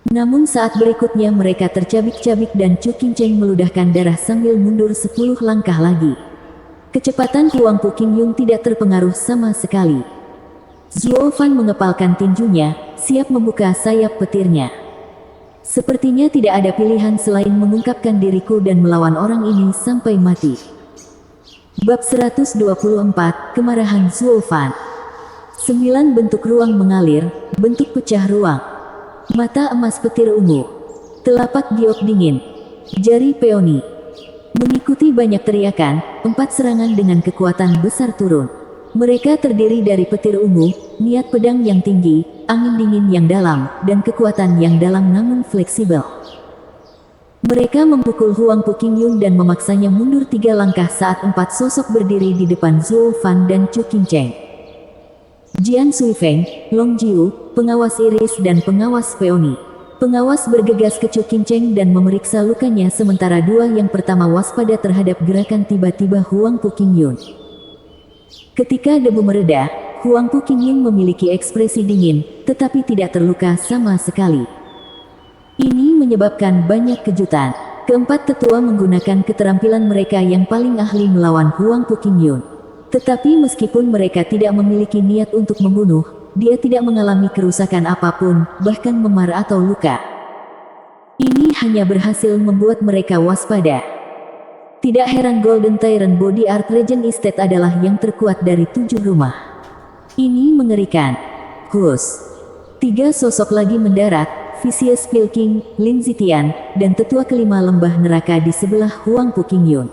Namun saat berikutnya mereka tercabik-cabik dan Chu Qingcheng meludahkan darah sambil mundur 10 langkah lagi. Kecepatan Huangpu Qingyun tidak terpengaruh sama sekali. Zuo Fan mengepalkan tinjunya, siap membuka sayap petirnya. Sepertinya tidak ada pilihan selain mengungkapkan diriku dan melawan orang ini sampai mati. Bab 124, Kemarahan Zuo Fan. 9 bentuk ruang mengalir, bentuk pecah ruang. Mata emas petir ungu. Telapak giok dingin. Jari peoni. Mengikuti banyak teriakan, 4 serangan dengan kekuatan besar turun. Mereka terdiri dari petir ungu, niat pedang yang tinggi, angin dingin yang dalam, dan kekuatan yang dalam namun fleksibel. Mereka memukul Huangpu Qingyun dan memaksanya mundur 3 langkah saat 4 sosok berdiri di depan Zuo Fan dan Chu Qingcheng. Jian Suifeng, Long Jiu, pengawas iris dan pengawas peoni. Pengawas bergegas ke Chu Qingcheng dan memeriksa lukanya sementara 2 yang pertama waspada terhadap gerakan tiba-tiba Huangpu Qingyun. Ketika debu mereda, Huangpu Qingyun memiliki ekspresi dingin, tetapi tidak terluka sama sekali. Ini menyebabkan banyak kejutan. Keempat tetua menggunakan keterampilan mereka yang paling ahli melawan Huangpu Qingyun. Tetapi meskipun mereka tidak memiliki niat untuk membunuh, dia tidak mengalami kerusakan apapun, bahkan memar atau luka. Ini hanya berhasil membuat mereka waspada. Tidak heran Golden Tyrant Body Art Regen Estate adalah yang terkuat dari 7 rumah. Ini mengerikan. Hus. 3 sosok lagi mendarat, Vicious Pilking, Lin Zitian, dan tetua kelima lembah neraka di sebelah Huangpu Qingyun.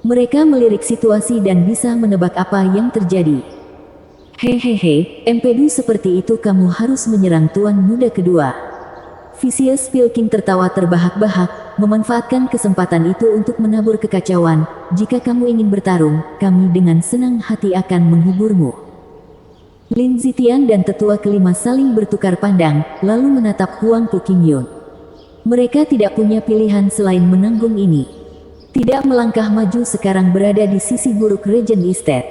Mereka melirik situasi dan bisa menebak apa yang terjadi. Hehehe, empedu seperti itu kamu harus menyerang tuan muda kedua. Vicious Pilking tertawa terbahak-bahak, memanfaatkan kesempatan itu untuk menabur kekacauan. Jika kamu ingin bertarung, kami dengan senang hati akan menghiburmu. Lin Zitian dan tetua kelima saling bertukar pandang, lalu menatap Huangpu Qingyun. Mereka tidak punya pilihan selain menanggung ini. Tidak melangkah maju sekarang berada di sisi buruk Regen Estate.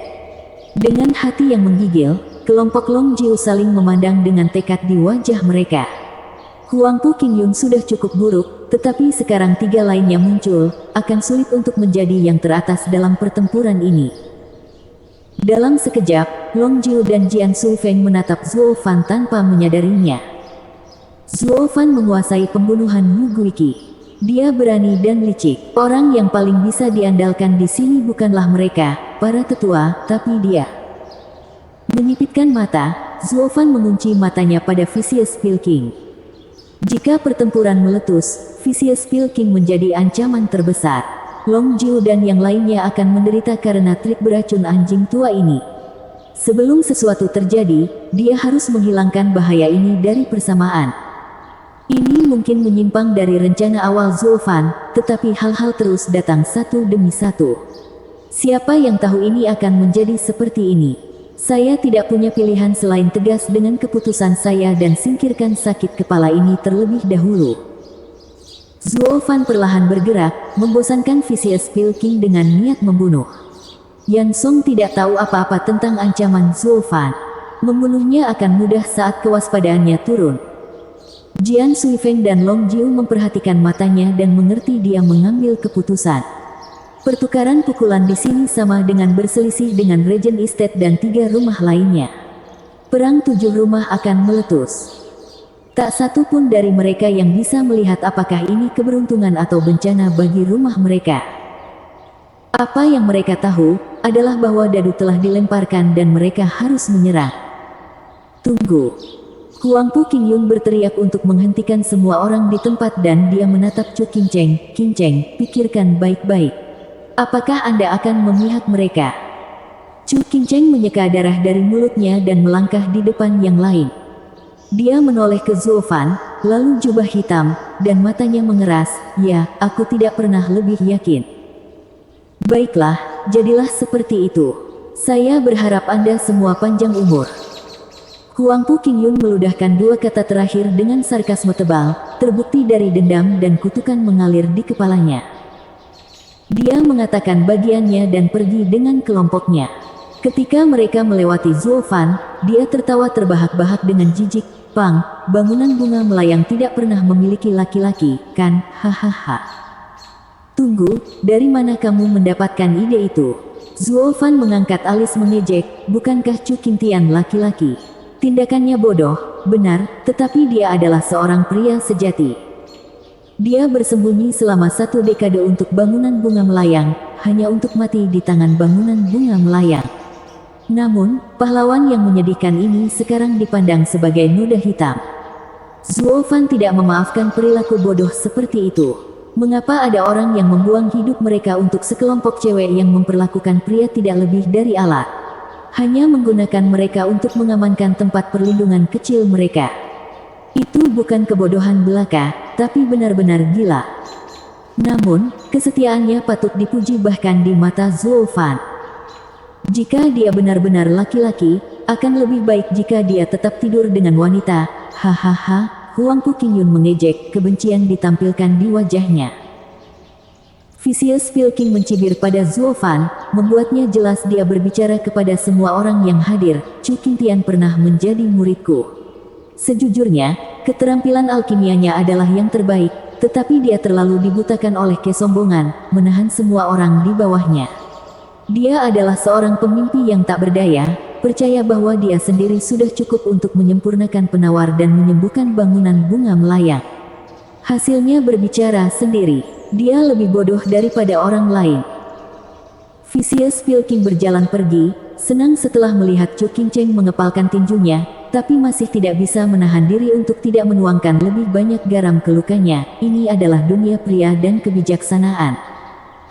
Dengan hati yang menggigil, kelompok Long Jiu saling memandang dengan tekad di wajah mereka. Huangpu Qingyun sudah cukup buruk, tetapi sekarang 3 lainnya muncul, akan sulit untuk menjadi yang teratas dalam pertempuran ini. Dalam sekejap, Long Jiu dan Jian Suifeng menatap Zuo Fan tanpa menyadarinya. Zuo Fan menguasai pembunuhan Wu Guiqi. Dia berani dan licik. Orang yang paling bisa diandalkan di sini bukanlah mereka, para tetua, tapi dia. Menyipitkan mata, Zuo Fan mengunci matanya pada Vicious Pilking. Jika pertempuran meletus, Vicious Pilking menjadi ancaman terbesar. Long Jiu dan yang lainnya akan menderita karena trik beracun anjing tua ini. Sebelum sesuatu terjadi, dia harus menghilangkan bahaya ini dari persamaan. Ini mungkin menyimpang dari rencana awal Zuo Fan, tetapi hal-hal terus datang satu demi satu. Siapa yang tahu ini akan menjadi seperti ini? Saya tidak punya pilihan selain tegas dengan keputusan saya dan singkirkan sakit kepala ini terlebih dahulu. Zuo Fan perlahan bergerak, membosankan Vicious Pilking dengan niat membunuh. Yan Song tidak tahu apa-apa tentang ancaman Zuo Fan. Membunuhnya akan mudah saat kewaspadaannya turun. Jian Suifeng dan Long Jiu memperhatikan matanya dan mengerti dia mengambil keputusan. Pertukaran pukulan di sini sama dengan berselisih dengan Regent Estate dan 3 rumah lainnya. Perang 7 rumah akan meletus. Tak satu pun dari mereka yang bisa melihat apakah ini keberuntungan atau bencana bagi rumah mereka. Apa yang mereka tahu adalah bahwa dadu telah dilemparkan dan mereka harus menyerang. Tunggu. Huang Pu Qingyun berteriak untuk menghentikan semua orang di tempat dan dia menatap Chu Qingcheng. Qingcheng, pikirkan baik-baik. Apakah Anda akan memihak mereka? Chu Qingcheng menyeka darah dari mulutnya dan melangkah di depan yang lain. Dia menoleh ke Zuo Fan, lalu jubah hitam, dan matanya mengeras. Ya, aku tidak pernah lebih yakin. Baiklah, jadilah seperti itu. Saya berharap Anda semua panjang umur. Huang Pu Qingyun meludahkan 2 kata terakhir dengan sarkasme tebal, terbukti dari dendam dan kutukan mengalir di kepalanya. Dia mengatakan bagiannya dan pergi dengan kelompoknya. Ketika mereka melewati Zuo Fan, dia tertawa terbahak-bahak dengan jijik. Pang, bangunan bunga melayang tidak pernah memiliki laki-laki, kan? Hahaha. Tunggu, dari mana kamu mendapatkan ide itu? Zuo Fan mengangkat alis mengejek, bukankah Chu Qingtian laki-laki? Tindakannya bodoh, benar, tetapi dia adalah seorang pria sejati. Dia bersembunyi selama 1 dekade untuk bangunan bunga melayang, hanya untuk mati di tangan bangunan bunga melayang. Namun, pahlawan yang menyedihkan ini sekarang dipandang sebagai noda hitam. Zuo Fan tidak memaafkan perilaku bodoh seperti itu. Mengapa ada orang yang membuang hidup mereka untuk sekelompok cewek yang memperlakukan pria tidak lebih dari alat? Hanya menggunakan mereka untuk mengamankan tempat perlindungan kecil mereka. Itu bukan kebodohan belaka, tapi benar-benar gila. Namun, kesetiaannya patut dipuji bahkan di mata Zuo Fan. Jika dia benar-benar laki-laki, akan lebih baik jika dia tetap tidur dengan wanita. Hahaha, Huang Pu Qingyun mengejek, kebencian ditampilkan di wajahnya. Vicious Pilking mencibir pada Zuo Fan, membuatnya jelas dia berbicara kepada semua orang yang hadir. Chu Qingtian pernah menjadi muridku. Sejujurnya, keterampilan alkimianya adalah yang terbaik, tetapi dia terlalu dibutakan oleh kesombongan, menahan semua orang di bawahnya. Dia adalah seorang pemimpi yang tak berdaya, percaya bahwa dia sendiri sudah cukup untuk menyempurnakan penawar dan menyembuhkan bangunan bunga melayang. Hasilnya berbicara sendiri. Dia lebih bodoh daripada orang lain. Vicious Pilking berjalan pergi, senang setelah melihat Chu Qingcheng mengepalkan tinjunya, tapi masih tidak bisa menahan diri untuk tidak menuangkan lebih banyak garam ke lukanya. Ini adalah dunia pria dan kebijaksanaan.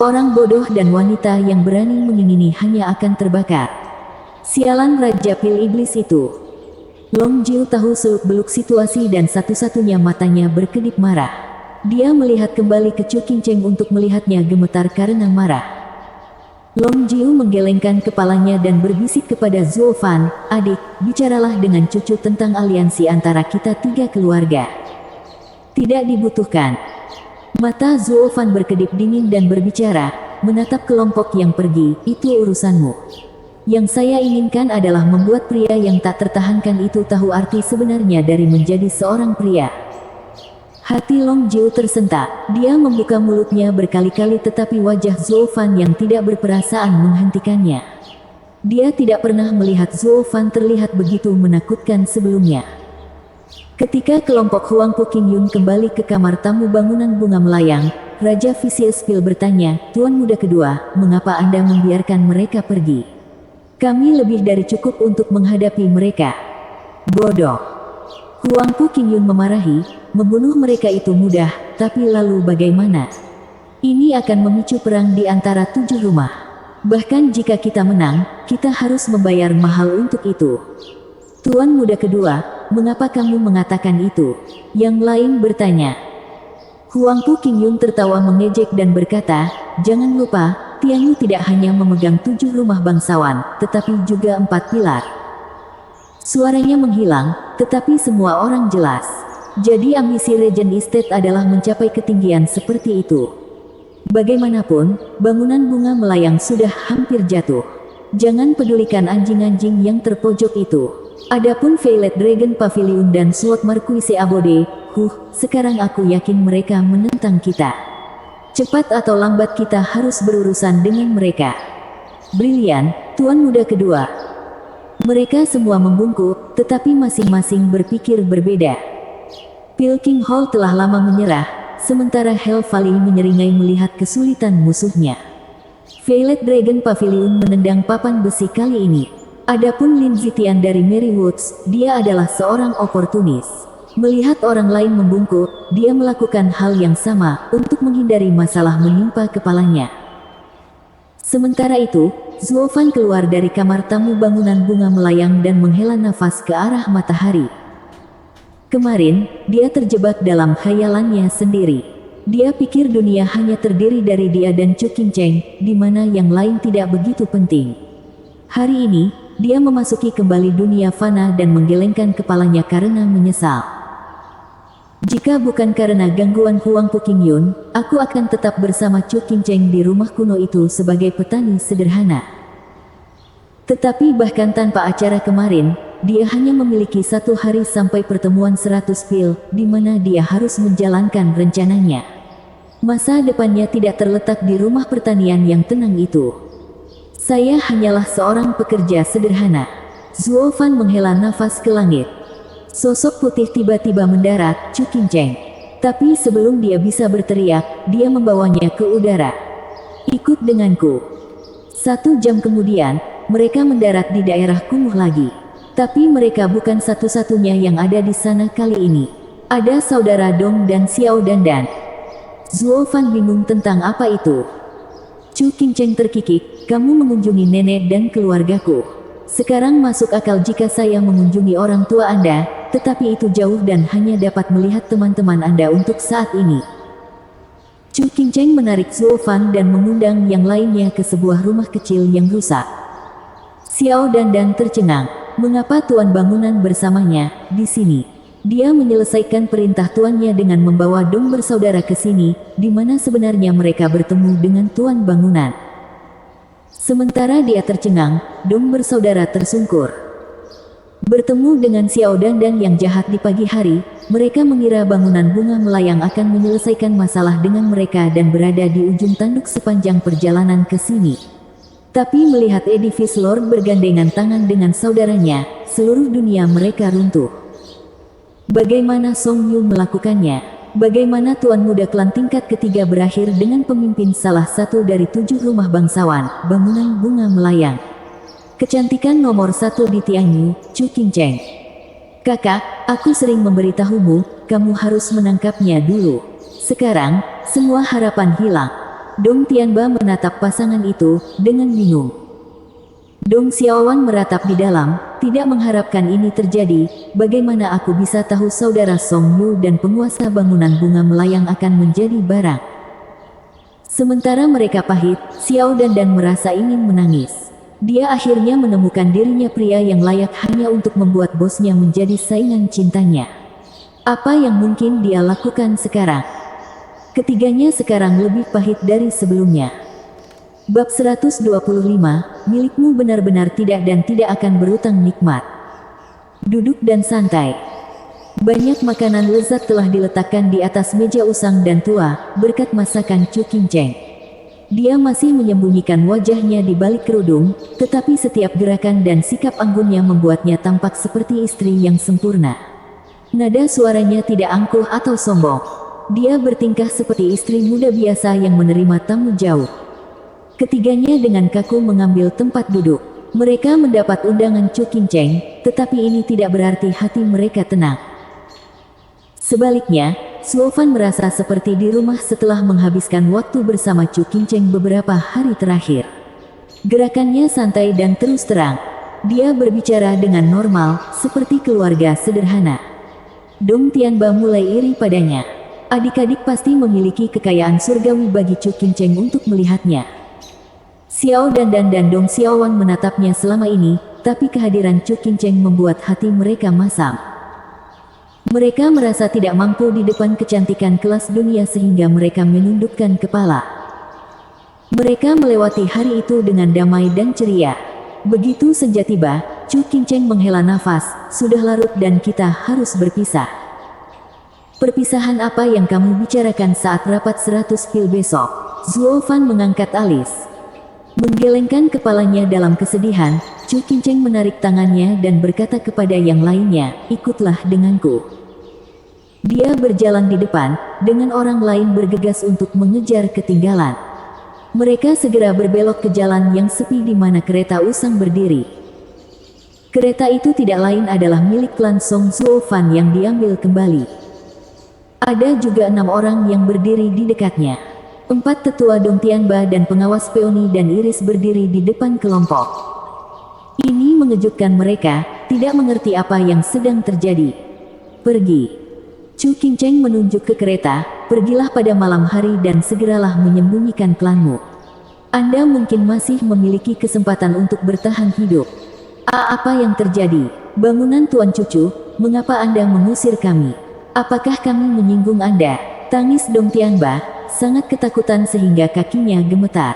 Orang bodoh dan wanita yang berani mengingini hanya akan terbakar. Sialan Raja Pil Iblis itu. Long Jiu tahu seluk-beluk situasi dan satu-satunya matanya berkedip marah. Dia melihat kembali ke Chu Qingcheng untuk melihatnya gemetar karena marah. Long Jiu menggelengkan kepalanya dan berbisik kepada Zuo Fan, adik, bicaralah dengan cucu tentang aliansi antara kita 3 keluarga. Tidak dibutuhkan. Mata Zuo Fan berkedip dingin dan berbicara, menatap kelompok yang pergi, itu urusanmu. Yang saya inginkan adalah membuat pria yang tak tertahankan itu tahu arti sebenarnya dari menjadi seorang pria. Hati Long Jiu tersentak, dia membuka mulutnya berkali-kali tetapi wajah Zuo Fan yang tidak berperasaan menghentikannya. Dia tidak pernah melihat Zuo Fan terlihat begitu menakutkan sebelumnya. Ketika kelompok Huang Pu Qingyun kembali ke kamar tamu bangunan bunga melayang, Raja Vicious Pil bertanya, Tuan Muda Kedua, mengapa Anda membiarkan mereka pergi? Kami lebih dari cukup untuk menghadapi mereka. Bodoh. Huang Pu Qingyun memarahi, membunuh mereka itu mudah, tapi lalu bagaimana? Ini akan memicu perang di antara 7 rumah. Bahkan jika kita menang, kita harus membayar mahal untuk itu. Tuan Muda Kedua, mengapa kamu mengatakan itu? Yang lain bertanya. Huang Pu Qingyun tertawa mengejek dan berkata, jangan lupa, Tianyu tidak hanya memegang 7 rumah bangsawan, tetapi juga 4 pilar. Suaranya menghilang, tetapi semua orang jelas. Jadi ambisi Regent Estate adalah mencapai ketinggian seperti itu. Bagaimanapun, bangunan bunga melayang sudah hampir jatuh. Jangan pedulikan anjing-anjing yang terpojok itu. Adapun Violet Dragon Pavilion dan Sword Marquise Abode, sekarang aku yakin mereka menentang kita. Cepat atau lambat kita harus berurusan dengan mereka. Brilian, Tuan Muda kedua. Mereka semua membungkuk, tetapi masing-masing berpikir berbeda. Pilking Hall telah lama menyerah, sementara Hell Valley menyeringai melihat kesulitan musuhnya. Violet Dragon Pavilion menendang papan besi kali ini. Adapun Lin Zitian dari Mary Woods, dia adalah seorang oportunis. Melihat orang lain membungkuk, dia melakukan hal yang sama untuk menghindari masalah menimpa kepalanya. Sementara itu, Zuo Fan keluar dari kamar tamu bangunan bunga melayang dan menghela nafas ke arah matahari. Kemarin, dia terjebak dalam khayalannya sendiri. Dia pikir dunia hanya terdiri dari dia dan Chu Qingcheng, di mana yang lain tidak begitu penting. Hari ini, dia memasuki kembali dunia fana dan menggelengkan kepalanya karena menyesal. Jika bukan karena gangguan Huang Puqingyun, aku akan tetap bersama Chu Qingcheng di rumah kuno itu sebagai petani sederhana. Tetapi bahkan tanpa acara kemarin, dia hanya memiliki 1 hari sampai pertemuan 100 pil, di mana dia harus menjalankan rencananya. Masa depannya tidak terletak di rumah pertanian yang tenang itu. Saya hanyalah seorang pekerja sederhana. Zuo Fan menghela nafas ke langit. Sosok putih tiba-tiba mendarat, Chu Qingcheng. Tapi sebelum dia bisa berteriak, dia membawanya ke udara. Ikut denganku. 1 jam kemudian, mereka mendarat di daerah kumuh lagi. Tapi mereka bukan satu-satunya yang ada di sana kali ini. Ada saudara Dong dan Xiao Dandan. Zuo Fan bingung tentang apa itu. Chu Qingcheng terkikik, kamu mengunjungi nenek dan keluargaku. Sekarang masuk akal jika saya mengunjungi orang tua Anda, tetapi itu jauh dan hanya dapat melihat teman-teman Anda untuk saat ini. Chu Qingcheng menarik Zuo Fan dan mengundang yang lainnya ke sebuah rumah kecil yang rusak. Xiao Dandan tercengang. Mengapa tuan bangunan bersamanya di sini? Dia menyelesaikan perintah tuannya dengan membawa Dong bersaudara ke sini, di mana sebenarnya mereka bertemu dengan tuan bangunan. Sementara dia tercengang, Dong bersaudara tersungkur. Bertemu dengan Xiao Dandan yang jahat di pagi hari, mereka mengira bangunan bunga melayang akan menyelesaikan masalah dengan mereka dan berada di ujung tanduk sepanjang perjalanan ke sini. Tapi melihat Edifice Lord bergandengan tangan dengan saudaranya, seluruh dunia mereka runtuh. Bagaimana Song Yu melakukannya? Bagaimana Tuan Muda klan tingkat ketiga berakhir dengan pemimpin salah satu dari 7 rumah bangsawan, bangunan bunga melayang? Kecantikan nomor 1 di Tianyu, Chu Qingcheng. Kakak, aku sering memberitahumu, kamu harus menangkapnya dulu. Sekarang, semua harapan hilang. Dong Tianba menatap pasangan itu, dengan bingung. Dong Xiaowan meratap di dalam, tidak mengharapkan ini terjadi. Bagaimana aku bisa tahu saudara Song Yu dan penguasa bangunan bunga melayang akan menjadi barang? Sementara mereka pahit, Xiao Dandan merasa ingin menangis. Dia akhirnya menemukan dirinya pria yang layak hanya untuk membuat bosnya menjadi saingan cintanya. Apa yang mungkin dia lakukan sekarang? Ketiganya sekarang lebih pahit dari sebelumnya. Bab 125, milikmu benar-benar tidak dan tidak akan berutang nikmat. Duduk dan santai. Banyak makanan lezat telah diletakkan di atas meja usang dan tua, berkat masakan Chu Qingcheng. Dia masih menyembunyikan wajahnya di balik kerudung, tetapi setiap gerakan dan sikap anggunnya membuatnya tampak seperti istri yang sempurna. Nada suaranya tidak angkuh atau sombong. Dia bertingkah seperti istri muda biasa yang menerima tamu jauh. Ketiganya dengan kaku mengambil tempat duduk. Mereka mendapat undangan Chu Qingcheng, tetapi ini tidak berarti hati mereka tenang. Sebaliknya, Zuo Fan merasa seperti di rumah setelah menghabiskan waktu bersama Chu Qingcheng beberapa hari terakhir. Gerakannya santai dan terus terang. Dia berbicara dengan normal, seperti keluarga sederhana. Dong Tianba mulai iri padanya. Adik-adik pasti memiliki kekayaan surgawi bagi Chu Qingcheng untuk melihatnya. Xiao Dandan dan Dong Xiaowan menatapnya selama ini, tapi kehadiran Chu Qingcheng membuat hati mereka masam. Mereka merasa tidak mampu di depan kecantikan kelas dunia sehingga mereka menundukkan kepala. Mereka melewati hari itu dengan damai dan ceria. Begitu senja tiba, Chu Qingcheng menghela nafas, sudah larut dan kita harus berpisah. Perpisahan apa yang kamu bicarakan saat rapat 100 pil besok? Zuo Fan mengangkat alis. Menggelengkan kepalanya dalam kesedihan, Chu Qingcheng menarik tangannya dan berkata kepada yang lainnya, ikutlah denganku. Dia berjalan di depan, dengan orang lain bergegas untuk mengejar ketinggalan. Mereka segera berbelok ke jalan yang sepi di mana kereta usang berdiri. Kereta itu tidak lain adalah milik klan Song Zuo Fan yang diambil kembali. Ada juga 6 orang yang berdiri di dekatnya. 4 tetua Dong Tianba dan pengawas Peony dan Iris berdiri di depan kelompok. Ini mengejutkan mereka, tidak mengerti apa yang sedang terjadi. Pergi. Chu Qingcheng menunjuk ke kereta, pergilah pada malam hari dan segeralah menyembunyikan klanmu. Anda mungkin masih memiliki kesempatan untuk bertahan hidup. Apa yang terjadi? Bangunan Tuan Cucu, mengapa Anda mengusir kami? Apakah kami menyinggung Anda? Tangis Dong Tianba, sangat ketakutan sehingga kakinya gemetar.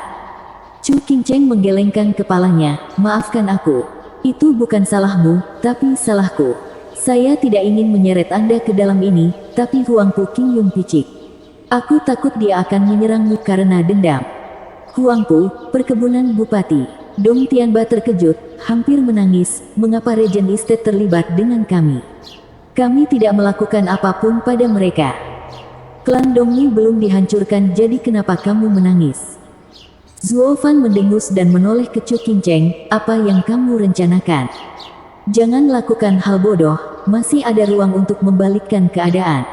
Chu Qingcheng menggelengkan kepalanya, maafkan aku. Itu bukan salahmu, tapi salahku. Saya tidak ingin menyeret Anda ke dalam ini, tapi Huangpu King Yung picik. Aku takut dia akan menyerangmu karena dendam. Huangpu, perkebunan Bupati. Dong Tianba terkejut, hampir menangis, mengapa Regent Estate terlibat dengan kami? Kami tidak melakukan apapun pada mereka. Klan Dongyi belum dihancurkan, jadi kenapa kamu menangis? Zuo Fan mendengus dan menoleh ke Chu Qingcheng, apa yang kamu rencanakan? Jangan lakukan hal bodoh, masih ada ruang untuk membalikkan keadaan.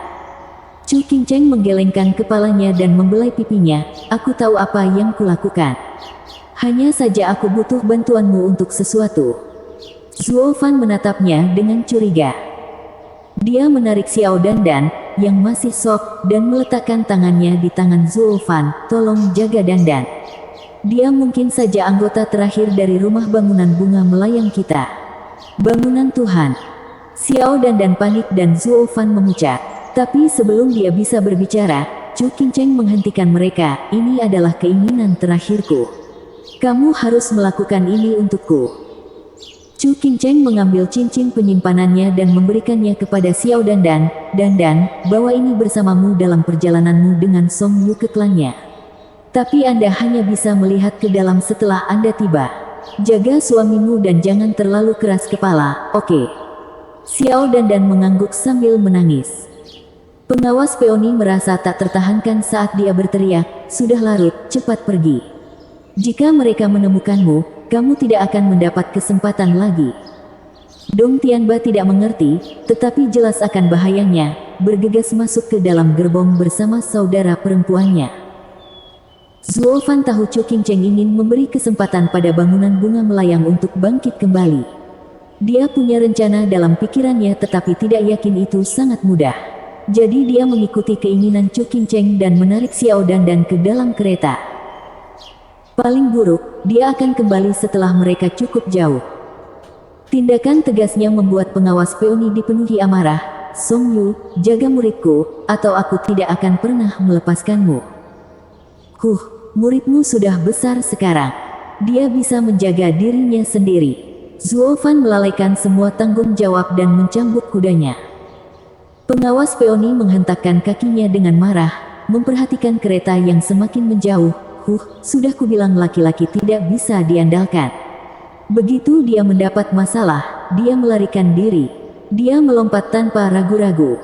Chu Qingcheng menggelengkan kepalanya dan membelai pipinya, aku tahu apa yang kulakukan. Hanya saja aku butuh bantuanmu untuk sesuatu. Zuo Fan menatapnya dengan curiga. Dia menarik Xiao Dandan, yang masih sok, dan meletakkan tangannya di tangan Zuo Fan, tolong jaga Dandan. Dia mungkin saja anggota terakhir dari rumah bangunan bunga melayang kita. Bangunan Tuhan. Xiao Dandan panik dan Zuo Fan memucak. Tapi sebelum dia bisa berbicara, Chu Qingcheng menghentikan mereka, ini adalah keinginan terakhirku. Kamu harus melakukan ini untukku. Chu Qingcheng mengambil cincin penyimpanannya dan memberikannya kepada Xiao Dandan. Dandan, bawa ini bersamamu dalam perjalananmu dengan Song Yu ke klannya. Tapi Anda hanya bisa melihat ke dalam setelah Anda tiba. Jaga suamimu dan jangan terlalu keras kepala, oke? Xiao Dandan mengangguk sambil menangis. Pengawas Peony merasa tak tertahankan saat dia berteriak, sudah larut, cepat pergi. Jika mereka menemukanmu, kamu tidak akan mendapat kesempatan lagi. Dong Tianba tidak mengerti, tetapi jelas akan bahayanya, bergegas masuk ke dalam gerbong bersama saudara perempuannya. Zuo Fan tahu Chu Qingcheng ingin memberi kesempatan pada bangunan bunga melayang untuk bangkit kembali. Dia punya rencana dalam pikirannya tetapi tidak yakin itu sangat mudah. Jadi dia mengikuti keinginan Chu Qingcheng dan menarik Xiao Dandan ke dalam kereta. Paling buruk, dia akan kembali setelah mereka cukup jauh. Tindakan tegasnya membuat pengawas Peony dipenuhi amarah. Song Yu, jaga muridku, atau aku tidak akan pernah melepaskanmu. Muridmu sudah besar sekarang. Dia bisa menjaga dirinya sendiri. Zuo Fan melalaikan semua tanggung jawab dan mencambuk kudanya. Pengawas Peony menghentakkan kakinya dengan marah, memperhatikan kereta yang semakin menjauh. Sudah kubilang laki-laki tidak bisa diandalkan. Begitu dia mendapat masalah, dia melarikan diri. Dia melompat tanpa ragu-ragu.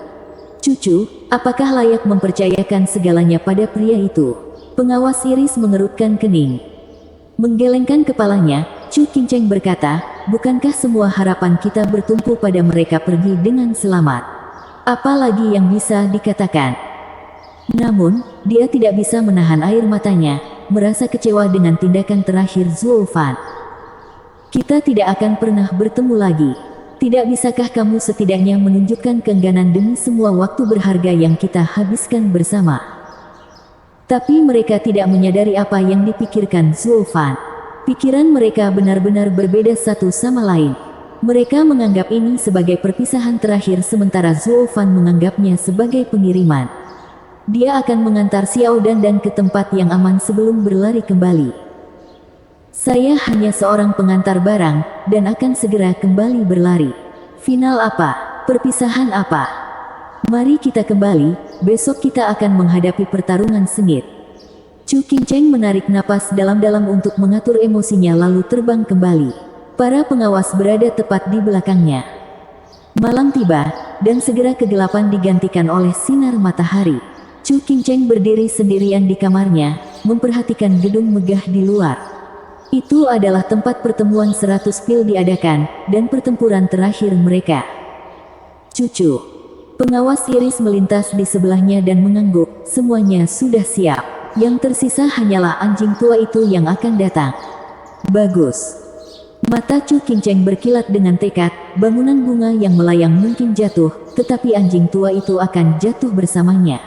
Cucu, apakah layak mempercayakan segalanya pada pria itu? Pengawas Iris mengerutkan kening. Menggelengkan kepalanya, Chu Qingcheng berkata, bukankah semua harapan kita bertumpu pada mereka pergi dengan selamat? Apalagi yang bisa dikatakan? Namun, dia tidak bisa menahan air matanya, merasa kecewa dengan tindakan terakhir Zuo Fan. Kita tidak akan pernah bertemu lagi. Tidak bisakah kamu setidaknya menunjukkan keengganan demi semua waktu berharga yang kita habiskan bersama? Tapi mereka tidak menyadari apa yang dipikirkan Zuo Fan. Pikiran mereka benar-benar berbeda satu sama lain. Mereka menganggap ini sebagai perpisahan terakhir sementara Zuo Fan menganggapnya sebagai pengiriman. Dia akan mengantar Xiao Dan ke tempat yang aman sebelum berlari kembali. Saya hanya seorang pengantar barang, dan akan segera kembali berlari. Final apa? Perpisahan apa? Mari kita kembali, besok kita akan menghadapi pertarungan sengit. Chu Qingcheng menarik napas dalam-dalam untuk mengatur emosinya lalu terbang kembali. Para pengawas berada tepat di belakangnya. Malam tiba, dan segera kegelapan digantikan oleh sinar matahari. Chu Qingcheng berdiri sendirian di kamarnya, memperhatikan gedung megah di luar. Itu adalah tempat pertemuan 100 pil diadakan, dan pertempuran terakhir mereka. Cucu. Pengawas iris melintas di sebelahnya dan mengangguk, semuanya sudah siap. Yang tersisa hanyalah anjing tua itu yang akan datang. Bagus. Mata Chu Qingcheng berkilat dengan tekad, bangunan bunga yang melayang mungkin jatuh, tetapi anjing tua itu akan jatuh bersamanya.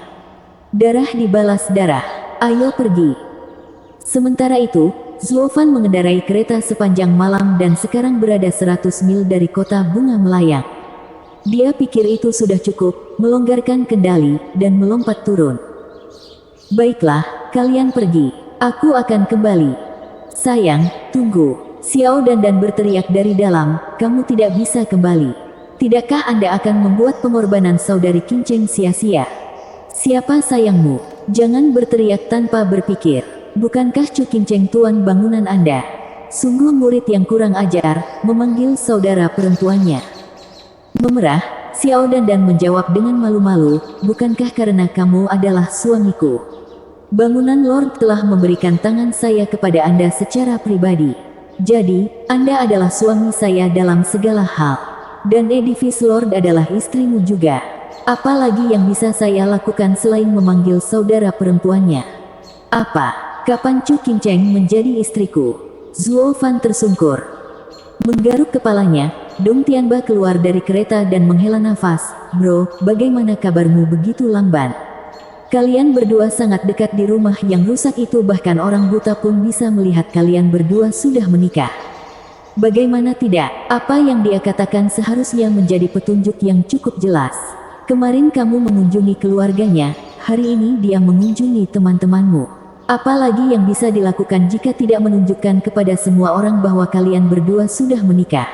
Darah dibalas darah. Ayo pergi. Sementara itu, Zuo Fan mengendarai kereta sepanjang malam dan sekarang berada 100 mil dari kota bunga melayang. Dia pikir itu sudah cukup, melonggarkan kendali, dan melompat turun. Baiklah, kalian pergi. Aku akan kembali. Sayang, tunggu. Xiao Dan berteriak dari dalam, kamu tidak bisa kembali. Tidakkah Anda akan membuat pengorbanan saudari Qingcheng sia-sia? Siapa sayangmu? Jangan berteriak tanpa berpikir. Bukankah Chu Qingcheng tuan bangunan Anda? Sungguh murid yang kurang ajar, memanggil saudara perempuannya. Memerah, Xiao Dan menjawab dengan malu-malu, bukankah karena kamu adalah suamiku? Bangunan Lord telah memberikan tangan saya kepada Anda secara pribadi. Jadi, Anda adalah suami saya dalam segala hal. Dan edifice Lord adalah istrimu juga. Apalagi yang bisa saya lakukan selain memanggil saudara perempuannya? Apa? Kapan Chu Qingcheng menjadi istriku? Zuo Fan tersungkur. Menggaruk kepalanya, Dong Tianba keluar dari kereta dan menghela nafas. Bro, bagaimana kabarmu begitu lamban? Kalian berdua sangat dekat di rumah yang rusak itu, bahkan orang buta pun bisa melihat kalian berdua sudah menikah. Bagaimana tidak? Apa yang dia katakan seharusnya menjadi petunjuk yang cukup jelas. Kemarin kamu mengunjungi keluarganya, hari ini dia mengunjungi teman-temanmu. Apalagi yang bisa dilakukan jika tidak menunjukkan kepada semua orang bahwa kalian berdua sudah menikah?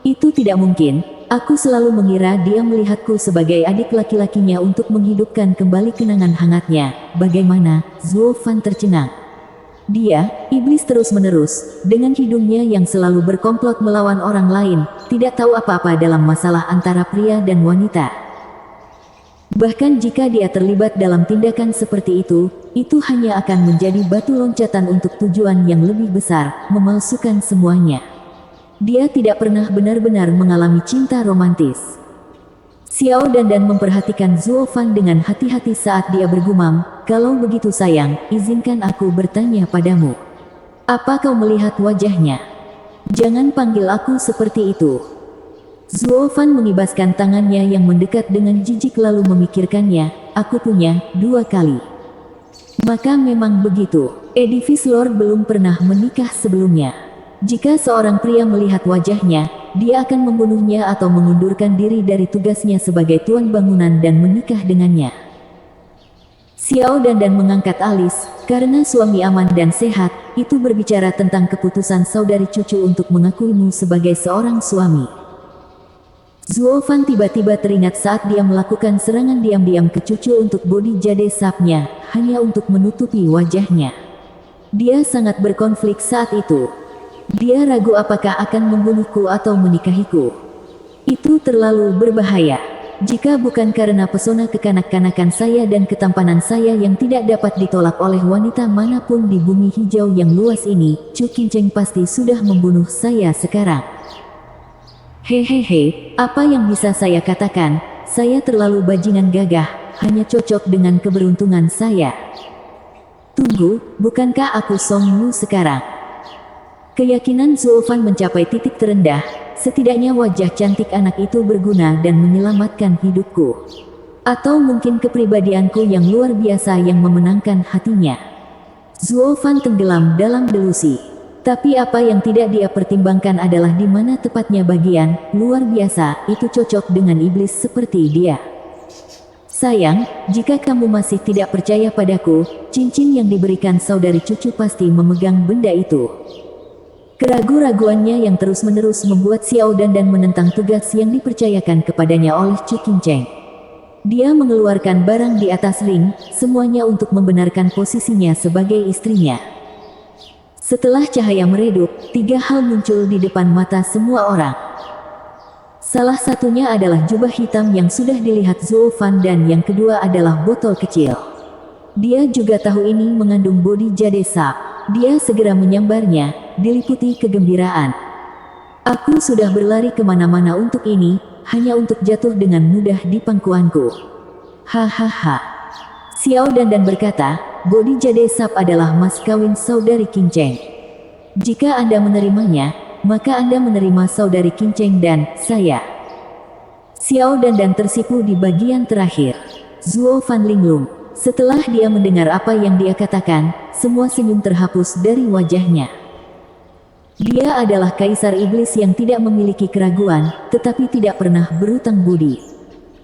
Itu tidak mungkin. Aku selalu mengira dia melihatku sebagai adik laki-lakinya untuk menghidupkan kembali kenangan hangatnya. Bagaimana? Zuo Fan tercengang. Dia, iblis terus-menerus, dengan hidungnya yang selalu berkomplot melawan orang lain, tidak tahu apa-apa dalam masalah antara pria dan wanita. Bahkan jika dia terlibat dalam tindakan seperti itu hanya akan menjadi batu loncatan untuk tujuan yang lebih besar, memalsukan semuanya. Dia tidak pernah benar-benar mengalami cinta romantis. Xiao Dan memperhatikan Zuo Fan dengan hati-hati saat dia bergumam, kalau begitu sayang, izinkan aku bertanya padamu. Apa kau melihat wajahnya? Jangan panggil aku seperti itu. Zuo Fan mengibaskan tangannya yang mendekat dengan jijik lalu memikirkannya, aku punya 2 kali. Maka memang begitu, edifice Lord belum pernah menikah sebelumnya. Jika seorang pria melihat wajahnya, dia akan membunuhnya atau mengundurkan diri dari tugasnya sebagai tuan bangunan dan menikah dengannya. Xiao Dan mengangkat alis, karena suami aman dan sehat, itu berbicara tentang keputusan saudari cucu untuk mengakuimu sebagai seorang suami. Zuo Fan tiba-tiba teringat saat dia melakukan serangan diam-diam ke cucu untuk bodi jade sapnya, hanya untuk menutupi wajahnya. Dia sangat berkonflik saat itu. Dia ragu apakah akan membunuhku atau menikahiku. Itu terlalu berbahaya. Jika bukan karena pesona kekanak-kanakan saya dan ketampanan saya yang tidak dapat ditolak oleh wanita manapun di bumi hijau yang luas ini, Chu Qingcheng pasti sudah membunuh saya sekarang. Hehehe, apa yang bisa saya katakan? Saya terlalu bajingan gagah, hanya cocok dengan keberuntungan saya. Tunggu, bukankah aku Song Yu sekarang? Keyakinan Zuo Fan mencapai titik terendah, setidaknya wajah cantik anak itu berguna dan menyelamatkan hidupku. Atau mungkin kepribadianku yang luar biasa yang memenangkan hatinya. Zuo Fan tenggelam dalam delusi. Tapi apa yang tidak dia pertimbangkan adalah di mana tepatnya bagian luar biasa itu cocok dengan iblis seperti dia. Sayang, jika kamu masih tidak percaya padaku, cincin yang diberikan saudari cucu pasti memegang benda itu. Keraguan-raguannya yang terus-menerus membuat Xiao Dan menentang tugas yang dipercayakan kepadanya oleh Chu Qingcheng. Dia mengeluarkan barang di atas ring, semuanya untuk membenarkan posisinya sebagai istrinya. Setelah cahaya meredup, 3 hal muncul di depan mata semua orang. Salah satunya adalah jubah hitam yang sudah dilihat Zuo Fan dan yang kedua adalah botol kecil. Dia juga tahu ini mengandung bodi jade sap. Dia segera menyambarnya, diliputi kegembiraan. Aku sudah berlari kemana-mana untuk ini, hanya untuk jatuh dengan mudah di pangkuanku. Hahaha. Xiao Dan berkata, bodi jade sap adalah mas kawin saudari Qingcheng. Jika Anda menerimanya, maka Anda menerima saudari Qingcheng dan saya. Xiao Dan tersipu di bagian terakhir. Zuo Fan linglung. Setelah dia mendengar apa yang dia katakan, semua senyum terhapus dari wajahnya. Dia adalah kaisar iblis yang tidak memiliki keraguan, tetapi tidak pernah berutang budi.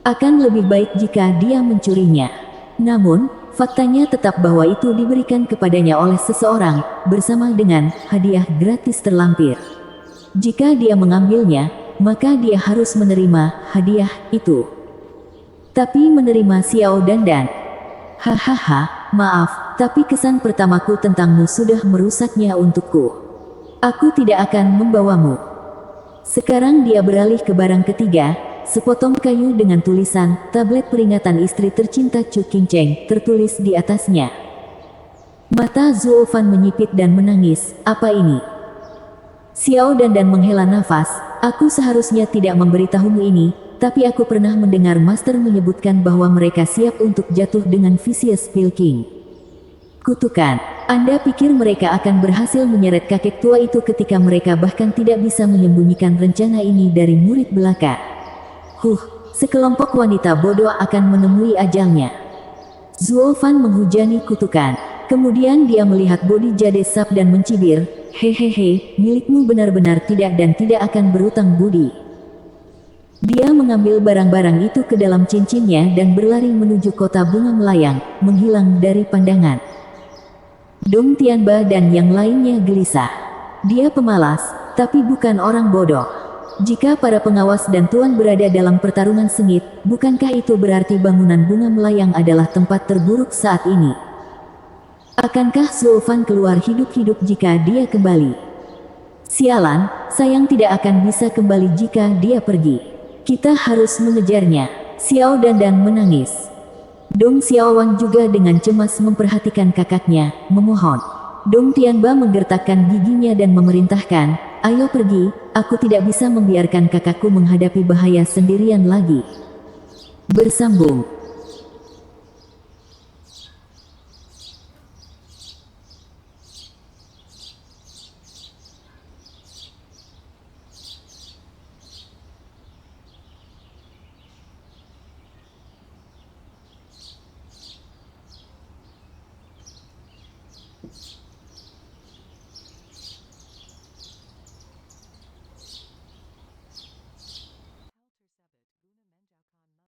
Akan lebih baik jika dia mencurinya. Namun, faktanya tetap bahwa itu diberikan kepadanya oleh seseorang, bersama dengan hadiah gratis terlampir. Jika dia mengambilnya, maka dia harus menerima hadiah itu. Tapi menerima Xiao Dan. Hahaha, maaf, tapi kesan pertamaku tentangmu sudah merusaknya untukku. Aku tidak akan membawamu. Sekarang dia beralih ke barang ketiga, sepotong kayu dengan tulisan, tablet peringatan istri tercinta Chu Qingcheng, tertulis di atasnya. Mata Zuo Fan menyipit dan menangis, apa ini? Xiao Dan menghela nafas, aku seharusnya tidak memberitahumu ini, tapi aku pernah mendengar Master menyebutkan bahwa mereka siap untuk jatuh dengan Vicious Pilking. Kutukan, Anda pikir mereka akan berhasil menyeret kakek tua itu ketika mereka bahkan tidak bisa menyembunyikan rencana ini dari murid belaka. Sekelompok wanita bodoh akan menemui ajalnya. Zuo Fan menghujani kutukan. Kemudian dia melihat bodi jade sap dan mencibir, hehehe, milikmu benar-benar tidak dan tidak akan berutang budi. Dia mengambil barang-barang itu ke dalam cincinnya dan berlari menuju kota bunga melayang, menghilang dari pandangan. Dong Tianba dan yang lainnya gelisah. Dia pemalas, tapi bukan orang bodoh. Jika para pengawas dan tuan berada dalam pertarungan sengit, bukankah itu berarti bangunan bunga melayang adalah tempat terburuk saat ini? Akankah Zuo Fan keluar hidup-hidup jika dia kembali? Sialan, sayang tidak akan bisa kembali jika dia pergi. Kita harus mengejarnya. Xiao Dan menangis. Dong Xiaowang juga dengan cemas memperhatikan kakaknya, memohon. Dong Tianba menggertakkan giginya dan memerintahkan, ayo pergi, aku tidak bisa membiarkan kakakku menghadapi bahaya sendirian lagi. Bersambung.